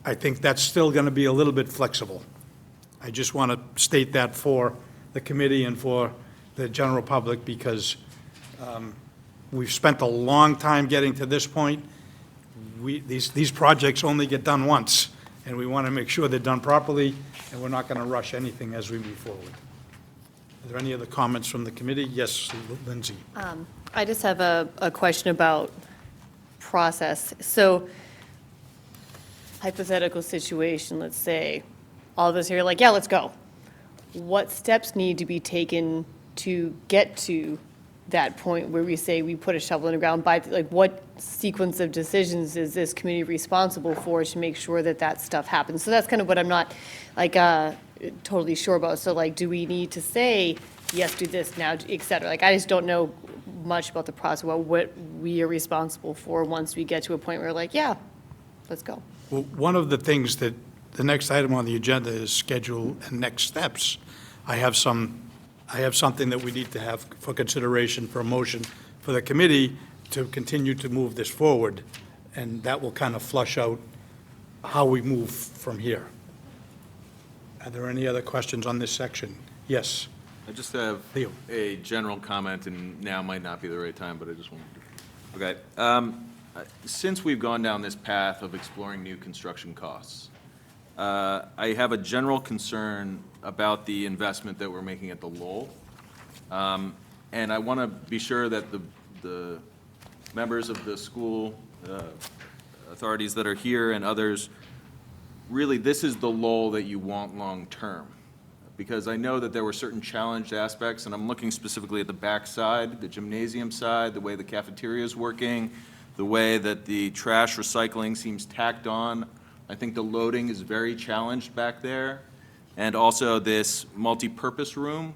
I think that's still going to be a little bit flexible. I just want to state that for the committee and for the general public, because we've spent a long time getting to this point. These projects only get done once, and we want to make sure they're done properly, and we're not going to rush anything as we move forward. Are there any other comments from the committee? Yes, Lindsay.
I just have a question about process. So hypothetical situation, let's say, all of us here are like, yeah, let's go. What steps need to be taken to get to that point where we say we put a shovel in the ground, by, like, what sequence of decisions is this committee responsible for to make sure that that stuff happens? So that's kind of what I'm not, like, totally sure about. So, like, do we need to say, yes, do this now, et cetera? Like, I just don't know much about the process, about what we are responsible for once we get to a point where we're like, yeah, let's go.
Well, one of the things that, the next item on the agenda is schedule and next steps. I have something that we need to have for consideration for a motion for the committee to continue to move this forward, and that will kind of flush out how we move from here. Are there any other questions on this section? Yes.
I just have
Leo.
a general comment, and now might not be the right time, but I just wanted to. Okay. Since we've gone down this path of exploring new construction costs, I have a general concern about the investment that we're making at the Lowell. And I want to be sure that the members of the school authorities that are here and others, really, this is the Lowell that you want long-term. Because I know that there were certain challenged aspects, and I'm looking specifically at the back side, the gymnasium side, the way the cafeteria is working, the way that the trash recycling seems tacked on. I think the loading is very challenged back there. And also this multi-purpose room,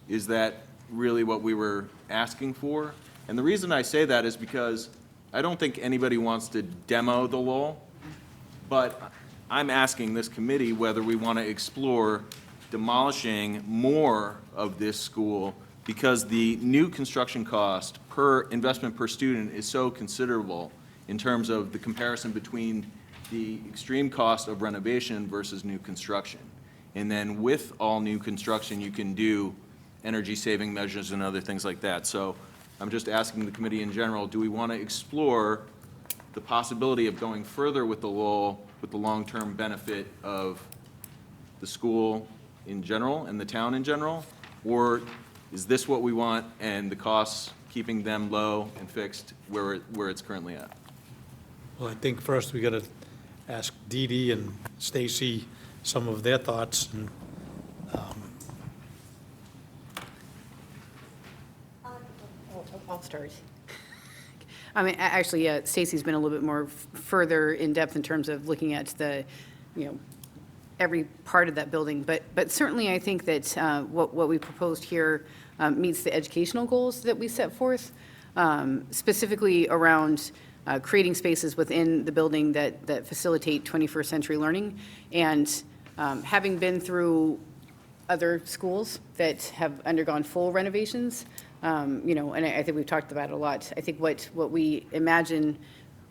is that really what we were asking for? And the reason I say that is because I don't think anybody wants to demo the Lowell, but I'm asking this committee whether we want to explore demolishing more of this school, because the new construction cost per investment per student is so considerable in terms of the comparison between the extreme cost of renovation versus new construction. And then with all new construction, you can do energy saving measures and other things like that. So I'm just asking the committee in general, do we want to explore the possibility of going further with the Lowell with the long-term benefit of the school in general and the town in general? Or is this what we want and the costs, keeping them low and fixed where it's currently at?
Well, I think first we got to ask Dee Dee and Stacy some of their thoughts. And,
I'll start. I mean, actually, Stacy's been a little bit more further in depth in terms of looking at the, every part of that building. But certainly, I think that what we proposed here meets the educational goals that we set forth, specifically around creating spaces within the building that facilitate 21st century learning. And having been through other schools that have undergone full renovations, and I think we've talked about it a lot. I think what we imagine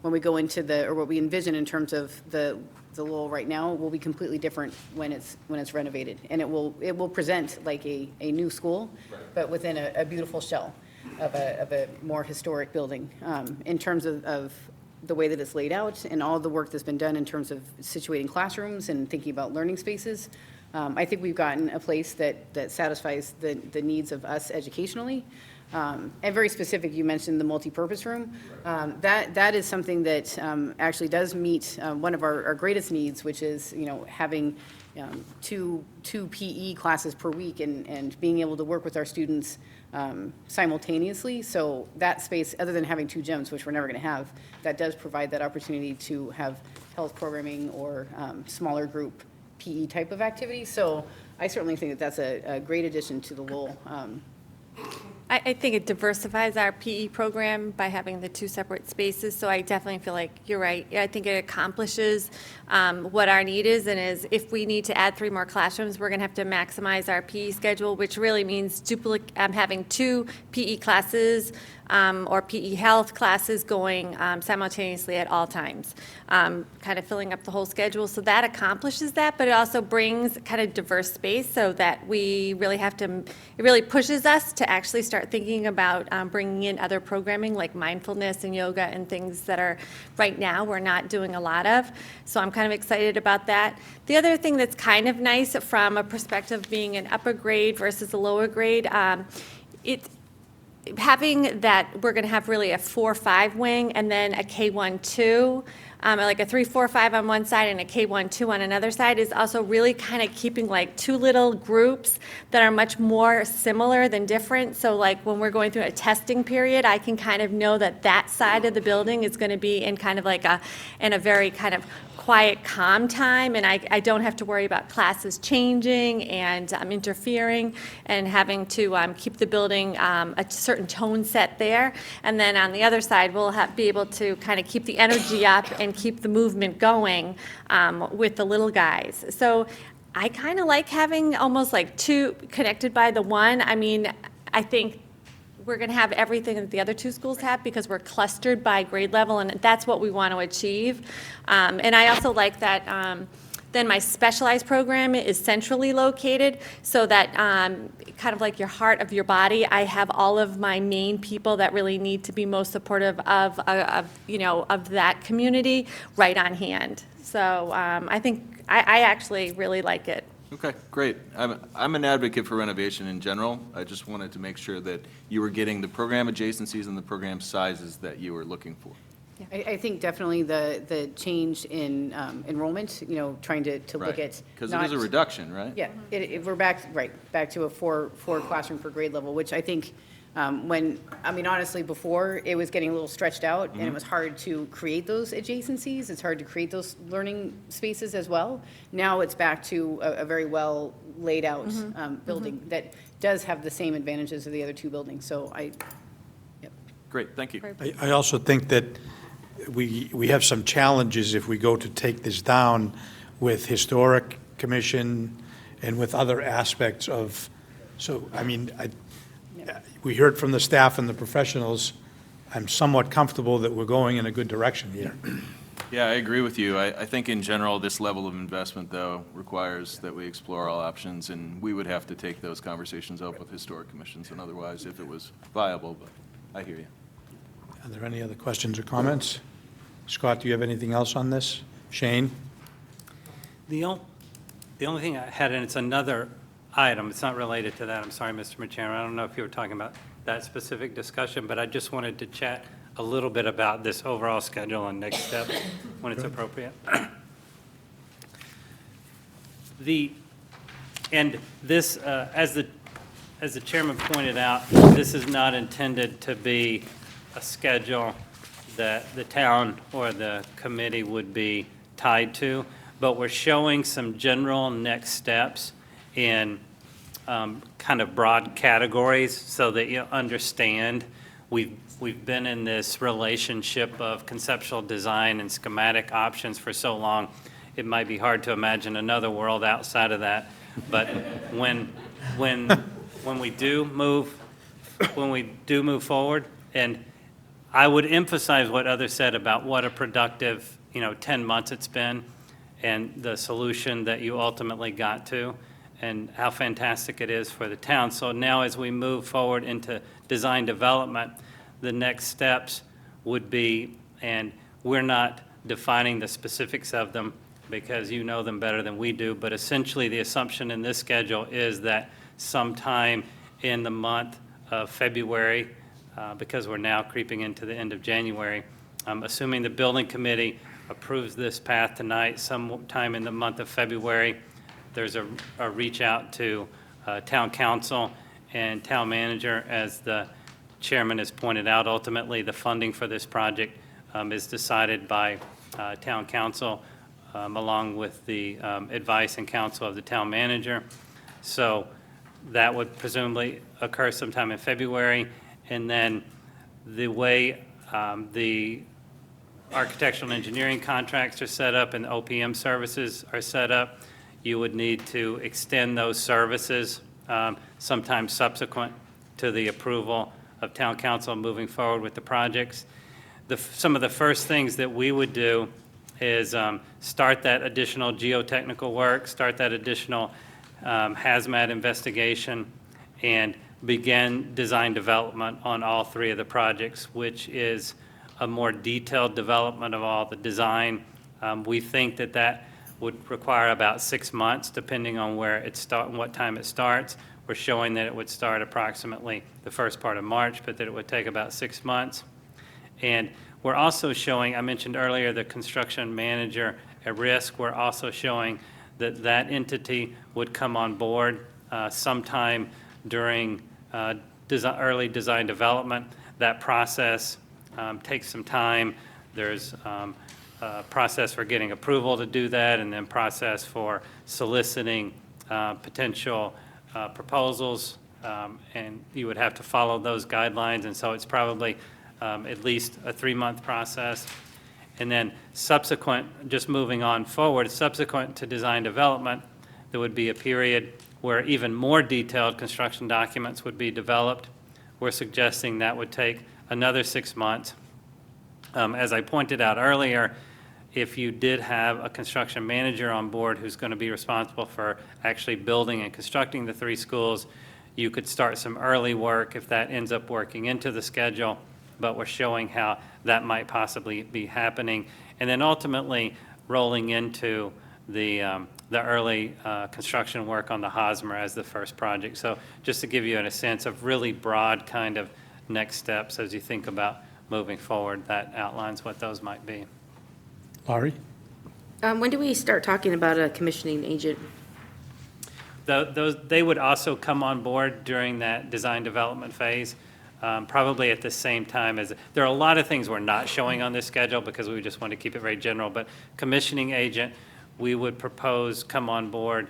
when we go into or what we envision in terms of the Lowell right now will be completely different when it's renovated. And it will present like a new school, but within a beautiful shell of a more historic building, in terms of the way that it's laid out and all the work that's been done in terms of situating classrooms and thinking about learning spaces. I think we've gotten a place that satisfies the needs of us educationally. And very specific, you mentioned the multipurpose room. That is something that actually does meet one of our greatest needs, which is, having two PE classes per week and being able to work with our students simultaneously. So that space, other than having two gyms, which we're never going to have, that does provide that opportunity to have health programming or smaller group PE type of activity. So I certainly think that that's a great addition to the Lowell.
I think it diversifies our PE program by having the two separate spaces, so I definitely feel like you're right. I think it accomplishes what our need is, and is if we need to add 3 more classrooms, we're going to have to maximize our PE schedule, which really means having 2 PE classes or PE health classes going simultaneously at all times, kind of filling up the whole schedule. So that accomplishes that, but it also brings kind of diverse space so that we really it really pushes us to actually start thinking about bringing in other programming like mindfulness and yoga and things that are right now we're not doing a lot of. So I'm kind of excited about that. The other thing that's kind of nice from a perspective of being an upper grade versus a lower grade, having that we're going to have really a 4-5 wing and then a K1-2 like a 3, 4, 5 on one side and a K1, 2 on another side, is also really kind of keeping like two little groups that are much more similar than different. So like when we're going through a testing period, I can kind of know that that side of the building is going to be in kind of like in a very kind of quiet, calm time, and I don't have to worry about classes changing and interfering and having to keep the building a certain tone set there. And then on the other side, we'll be able to kind of keep the energy up and keep the movement going with the little guys. So I kind of like having almost like two connected by the one. I mean, I think we're going to have everything that the other two schools have because we're clustered by grade level, and that's what we want to achieve. And I also like that then my specialized program is centrally located, so that kind of like your heart of your body, I have all of my main people that really need to be most supportive of that community right on hand. So I think I actually really like it.
Okay, great. I'm an advocate for renovation in general. I just wanted to make sure that you were getting the program adjacencies and the program sizes that you were looking for.
I think definitely the change in enrollment, trying to look at.
Because it is a reduction, right?
Yeah, we're back to a four classroom per grade level, which I think honestly, before, it was getting a little stretched out, and it was hard to create those adjacencies. It's hard to create those learning spaces as well. Now it's back to a very well laid out building that does have the same advantages of the other two buildings. So
Great, thank you.
I also think that we have some challenges if we go to take this down with Historic Commission and with other aspects of, so, I mean, we heard from the staff and the professionals. I'm somewhat comfortable that we're going in a good direction here.
Yeah, I agree with you. I think in general, this level of investment, though, requires that we explore all options, and we would have to take those conversations up with historic commissions and otherwise if it was viable, but I hear you.
Are there any other questions or comments? Scott, do you have anything else on this? Shane?
The only thing I had, and it's another item, it's not related to that, I'm sorry, Mr. Chairman, I don't know if you were talking about that specific discussion, but I just wanted to chat a little bit about this overall schedule and next steps when it's appropriate. And this, as the chairman pointed out, this is not intended to be a schedule that the town or the committee would be tied to, but we're showing some general next steps in kind of broad categories so that you understand. We've been in this relationship of conceptual design and schematic options for so long, it might be hard to imagine another world outside of that. But when we do move forward, and I would emphasize what others said about what a productive 10 months it's been, and the solution that you ultimately got to, and how fantastic it is for the town. So now as we move forward into design development, the next steps would be, and we're not defining the specifics of them because you know them better than we do, but essentially the assumption in this schedule is that sometime in the month of February, because we're now creeping into the end of January, assuming the building committee approves this path tonight, sometime in the month of February, there's a reach out to town council and town manager. As the chairman has pointed out, ultimately the funding for this project is decided by town council along with the advice and counsel of the town manager. So that would presumably occur sometime in February. And then the way the architectural and engineering contracts are set up and the OPM services are set up, you would need to extend those services sometime subsequent to the approval of town council moving forward with the projects. Some of the first things that we would do is start that additional geotechnical work, start that additional hazmat investigation, and begin design development on all three of the projects, which is a more detailed development of all the design. We think that would require about 6 months, depending on where it starts and what time it starts. We're showing that it would start approximately the first part of March, but that it would take about 6 months. And we're also showing, I mentioned earlier, the construction manager at risk. We're also showing that that entity would come on board sometime during early design development. That process takes some time. There's a process for getting approval to do that, and then process for soliciting potential proposals, and you would have to follow those guidelines, and so it's probably at least a 3-month process. And then subsequent, just moving on forward, subsequent to design development, there would be a period where even more detailed construction documents would be developed. We're suggesting that would take another 6 months. As I pointed out earlier, if you did have a construction manager on board who's going to be responsible for actually building and constructing the 3 schools, you could start some early work if that ends up working into the schedule, but we're showing how that might possibly be happening. And then ultimately rolling into the early construction work on the Hosmer as the first project. So just to give you a sense of really broad kind of next steps as you think about moving forward, that outlines what those might be.
Laurie?
When do we start talking about a commissioning agent?
They would also come on board during that design development phase, probably at the same time as, there are a lot of things we're not showing on this schedule because we just want to keep it very general, but commissioning agent, we would propose come on board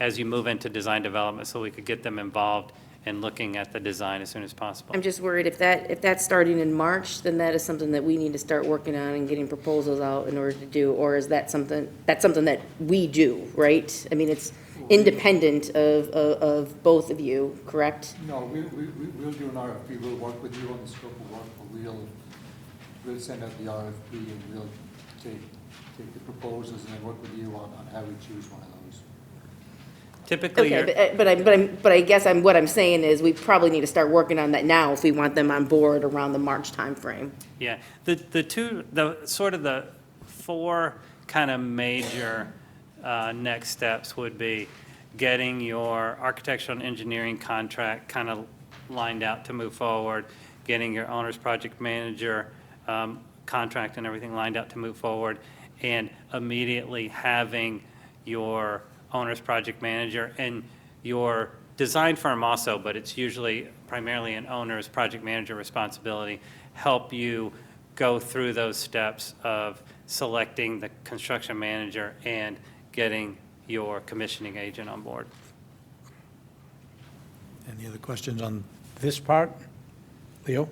as you move into design development so we could get them involved in looking at the design as soon as possible.
I'm just worried if that's starting in March, then that is something that we need to start working on and getting proposals out in order to do, or is that something that we do, right? I mean, it's independent of both of you, correct?
No, we'll do an RFP, we'll work with you on the scope of work, but we'll send out the RFP and we'll take the proposals and then work with you on how we choose one of those.
Typically,
Okay, but I guess what I'm saying is we probably need to start working on that now if we want them on board around the March timeframe.
yeah, the 4 kind of major next steps would be getting your architectural and engineering contract kind of lined out to move forward, getting your owner's project manager contract and everything lined out to move forward, and immediately having your owner's project manager and your design firm also, but it's usually primarily an owner's project manager responsibility, help you go through those steps of selecting the construction manager and getting your commissioning agent on board.
Any other questions on this part? Leo?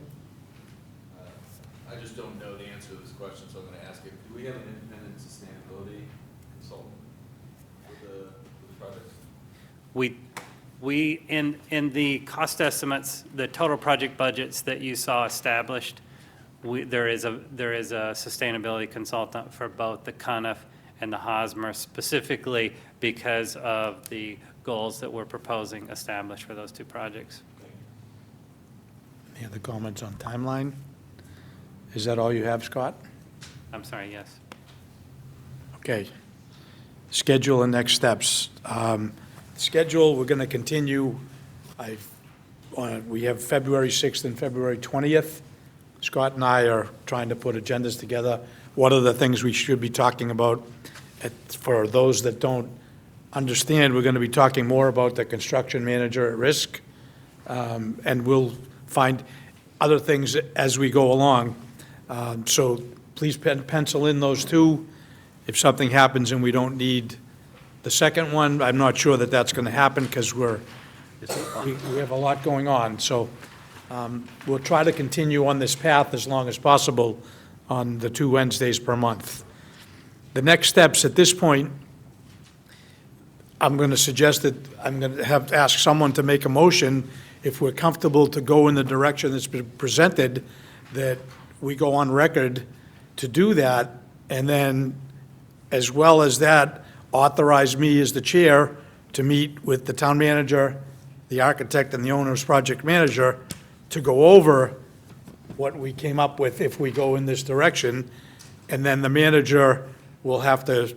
I just don't know the answer to this question, so I'm going to ask it. Do we have an independent sustainability consultant for the project?
We in the cost estimates, the total project budgets that you saw established, there is a sustainability consultant for both the Cuniff and the Hosmer, specifically because of the goals that we're proposing established for those 2 projects.
Any other comments on timeline? Is that all you have, Scott?
I'm sorry, yes.
Okay. Schedule and next steps. Schedule, we're going to continue. We have February 6th and February 20th. Scott and I are trying to put agendas together. What are the things we should be talking about? For those that don't understand, we're going to be talking more about the construction manager at risk, and we'll find other things as we go along. So please pencil in those 2. If something happens and we don't need the second one, I'm not sure that that's going to happen because we have a lot going on. So we'll try to continue on this path as long as possible on the 2 Wednesdays per month. The next steps at this point, I'm going to suggest that I'm going to have to ask someone to make a motion if we're comfortable to go in the direction that's been presented, that we go on record to do that, and then as well as that, authorize me as the chair to meet with the town manager, the architect, and the owner's project manager to go over what we came up with if we go in this direction, and then the manager will have to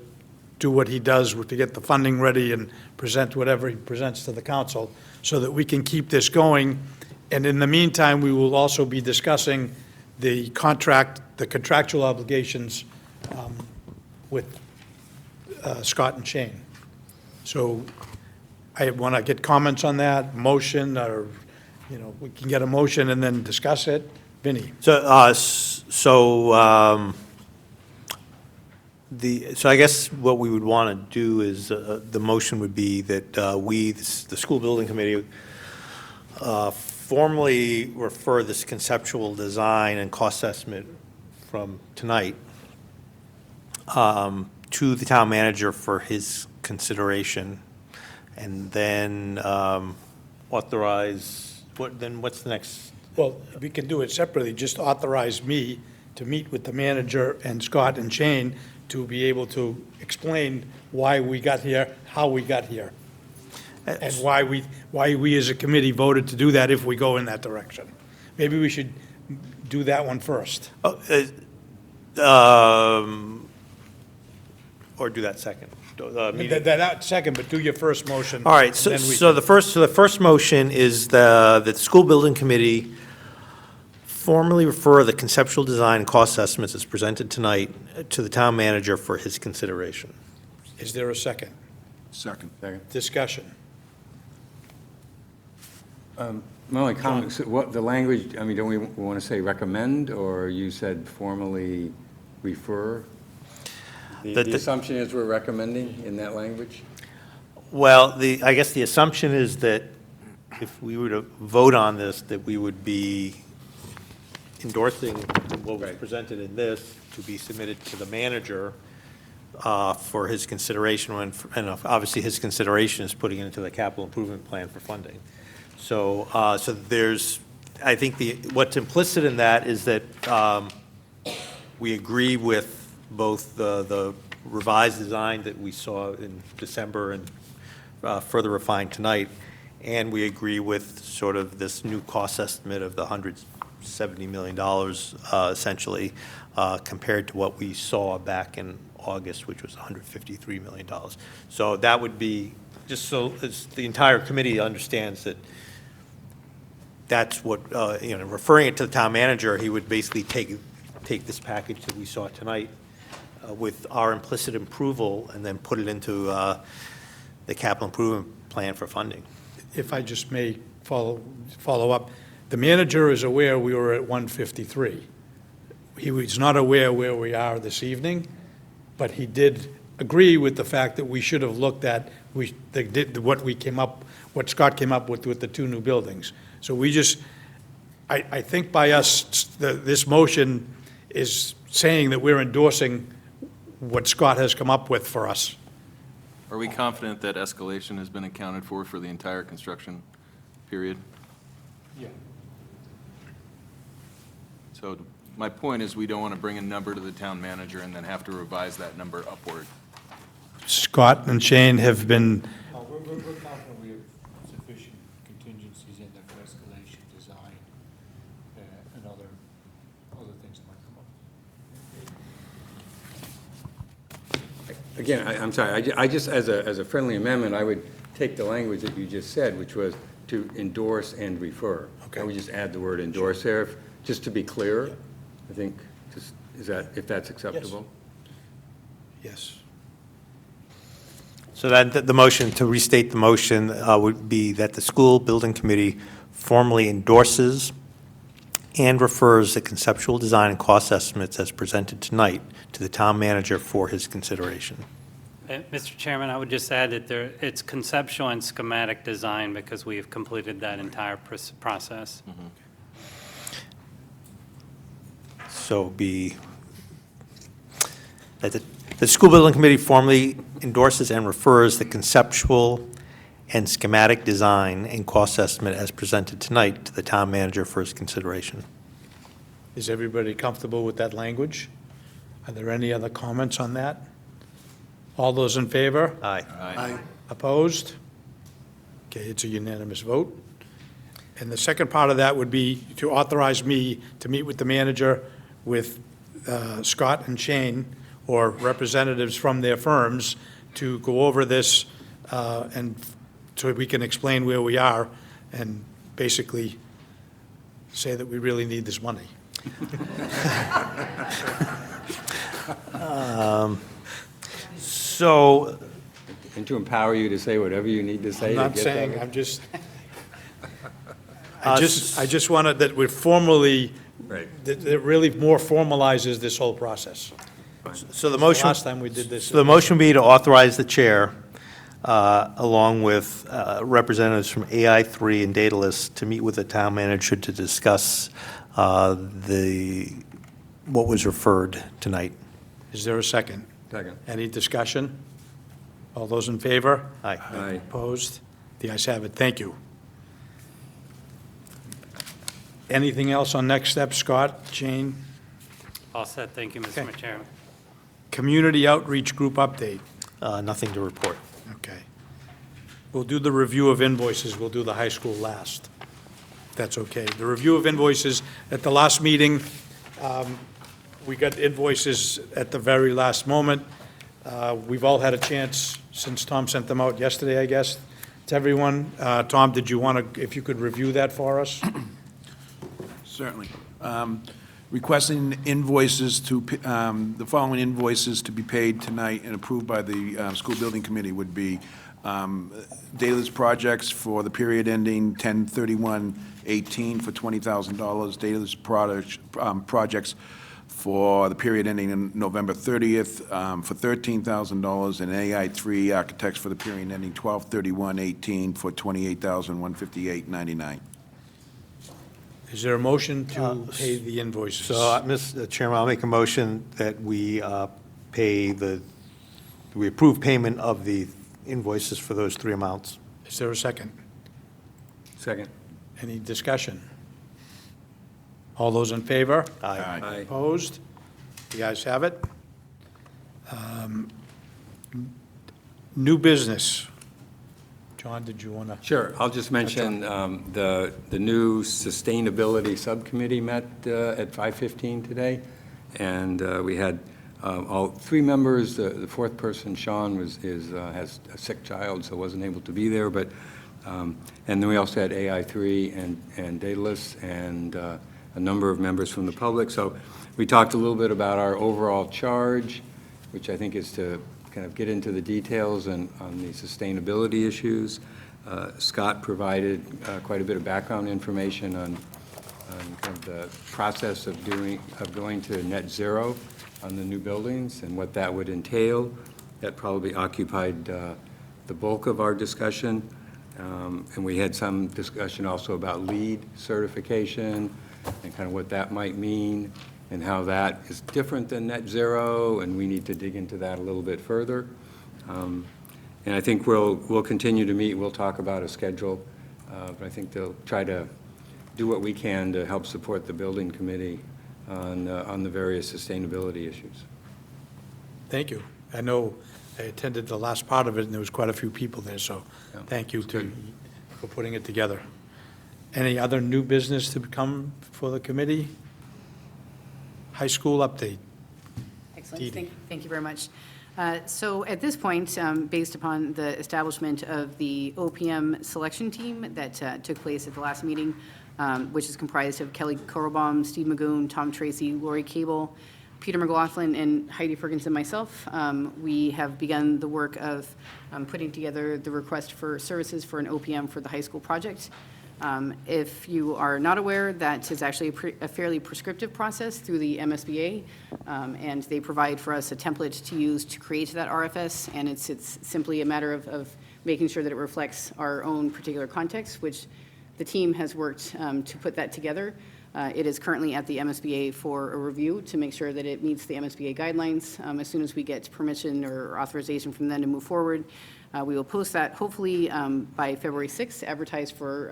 do what he does to get the funding ready and present whatever he presents to the council so that we can keep this going. And in the meantime, we will also be discussing the contract, the contractual obligations with Scott and Shane. So I want to get comments on that, motion, or, we can get a motion and then discuss it. Vinnie?
So I guess what we would want to do is, the motion would be that we, the school building committee, formally refer this conceptual design and cost estimate from tonight to the town manager for his consideration, and then authorize, what's the next?
Well, we can do it separately, just authorize me to meet with the manager and Scott and Shane to be able to explain why we got here, how we got here, and why we as a committee voted to do that if we go in that direction. Maybe we should do that one first.
Or do that second?
That second, but do your first motion.
All right,
and
so
then we
so the first motion is that the school building committee formally refer the conceptual design and cost estimates as presented tonight to the town manager for his consideration.
Is there a second?
Second.
Discussion.
My only comment, so what, the language, I mean, don't we want to say recommend, or you said formally refer? The assumption is we're recommending in that language?
Well, I guess the assumption is that if we were to vote on this, that we would be endorsing what was presented in this to be submitted to the manager for his consideration, and obviously his consideration is putting it into the capital improvement plan for funding. So, there's, I think what's implicit in that is that we agree with both the revised design that we saw in December and further refined tonight, and we agree with sort of this new cost estimate of the $170 million, essentially, compared to what we saw back in August, which was $153 million. So that would be, just so the entire committee understands that that's what, referring it to the town manager, he would basically take this package that we saw tonight with our implicit approval and then put it into the capital improvement plan for funding.
If I just may follow up, the manager is aware we were at 153. He was not aware where we are this evening, but he did agree with the fact that we should have looked at what Scott came up with the two new buildings. So we just, I think by us, this motion is saying that we're endorsing what Scott has come up with for us.
Are we confident that escalation has been accounted for the entire construction period?
Yeah.
So my point is, we don't want to bring a number to the town manager and then have to revise that number upward.
Scott and Shane have been,
We're confident we have sufficient contingencies in there for escalation, design, and other things that might come up.
Again, I'm sorry, I just, as a friendly amendment, I would take the language that you just said, which was to endorse and refer.
Okay.
I would just add the word endorse there, just to be clear. I think, if that's acceptable?
yes.
So then the motion, to restate the motion, would be that the school building committee formally endorses and refers the conceptual design and cost estimates as presented tonight to the town manager for his consideration.
Mr. Chairman, I would just add that it's conceptual and schematic design because we have completed that entire process.
So be that the school building committee formally endorses and refers the conceptual and schematic design and cost estimate as presented tonight to the town manager for his consideration.
Is everybody comfortable with that language? Are there any other comments on that? All those in favor?
Aye.
Aye.
Opposed? Okay, it's a unanimous vote. And the second part of that would be to authorize me to meet with the manager with Scott and Shane, or representatives from their firms, to go over this and so we can explain where we are and basically say that we really need this money.
So,
And to empower you to say whatever you need to say
I'm
to
not
get
saying,
that.
I'm just, I just wanted that we're formally,
Right.
that it really more formalizes this whole process.
so the motion.
Last time we did this.
So the motion would be to authorize the chair, along with representatives from AI3 and Daedalus, to meet with the town manager to discuss what was referred tonight.
Is there a second?
Second.
Any discussion? All those in favor?
Aye.
Aye.
Opposed? The ayes have it. Thank you. Anything else on next steps, Scott, Jane?
All set, thank you, Mr.
Okay.
Chairman.
Community outreach group update.
Nothing to report.
Okay. We'll do the review of invoices. We'll do the high school last. If that's okay. The review of invoices, at the last meeting, we got invoices at the very last moment. We've all had a chance, since Tom sent them out yesterday, I guess, to everyone. Tom, did you want to, if you could review that for us?
Certainly. Requesting invoices to, the following invoices to be paid tonight and approved by the School Building Committee would be Daedalus projects for the period ending 10/31/18 for $20,000. Daedalus projects for the period ending in November 30th for $13,000, and AI3 architects for the period ending 12/31/18 for $28,158.99.
Is there a motion to pay the invoices?
So, Mr. Chairman, I'll make a motion that we we approve payment of the invoices for those three amounts.
Is there a second?
Second.
Any discussion? All those in favor?
Aye.
Aye.
Opposed? The ayes have it. New business. John, did you want to?
Sure, I'll just mention, the new Sustainability Subcommittee met at 5:15 today, and we had all three members. The fourth person, Sean, has a sick child, so wasn't able to be there, but, and then we also had AI3 and Daedalus, and a number of members from the public. So we talked a little bit about our overall charge, which I think is to kind of get into the details on the sustainability issues. Scott provided quite a bit of background information on kind of the process of going to net zero on the new buildings and what that would entail. That probably occupied the bulk of our discussion. And we had some discussion also about LEED certification and kind of what that might mean and how that is different than net zero, and we need to dig into that a little bit further. And I think we'll continue to meet. We'll talk about a schedule, but I think they'll try to do what we can to help support the building committee on the various sustainability issues.
Thank you. I know I attended the last part of it, and there was quite a few people there, so
Yeah.
thank you for putting it together. Any other new business to come for the committee? High school update.
Excellent.
Dee Dee.
Thank you very much. So at this point, based upon the establishment of the OPM selection team that took place at the last meeting, which is comprised of Kelly Korobom, Steve Magoon, Tom Tracy, Lori Cable, Peter McLaughlin, and Heidi Ferguson, and myself, we have begun the work of putting together the request for services for an OPM for the high school project. If you are not aware, that is actually a fairly prescriptive process through the MSBA, and they provide for us a template to use to create that RFS, and it's simply a matter of making sure that it reflects our own particular context, which the team has worked to put that together. It is currently at the MSBA for a review to make sure that it meets the MSBA guidelines. As soon as we get permission or authorization from them to move forward, we will post that hopefully by February 6th, advertise for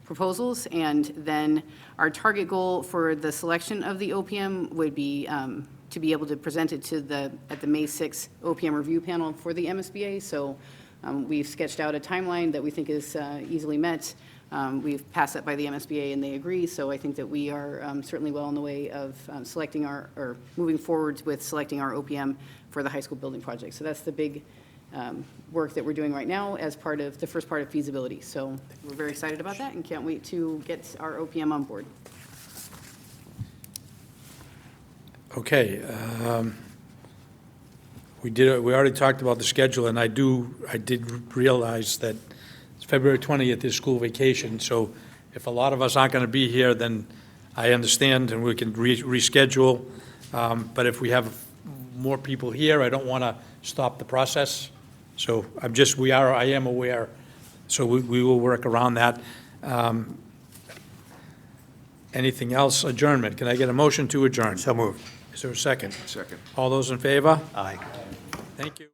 proposals. And then our target goal for the selection of the OPM would be to be able to present it to at the May 6th OPM review panel for the MSBA. So we've sketched out a timeline that we think is easily met. We've passed that by the MSBA and they agree. So I think that we are certainly well on the way of selecting or moving forward with selecting our OPM for the high school building project. So that's the big work that we're doing right now as part of the first part of feasibility. So we're very excited about that and can't wait to get our OPM on board.
Okay. We already talked about the schedule, and I did realize that it's February 20th is school vacation, so if a lot of us aren't going to be here, then I understand, and we can reschedule. But if we have more people here, I don't want to stop the process. So I am aware, so we will work around that. Anything else? Adjournment. Can I get a motion to adjourn?
So moved.
Is there a second?
Second.
All those in favor?
Aye.
Thank you.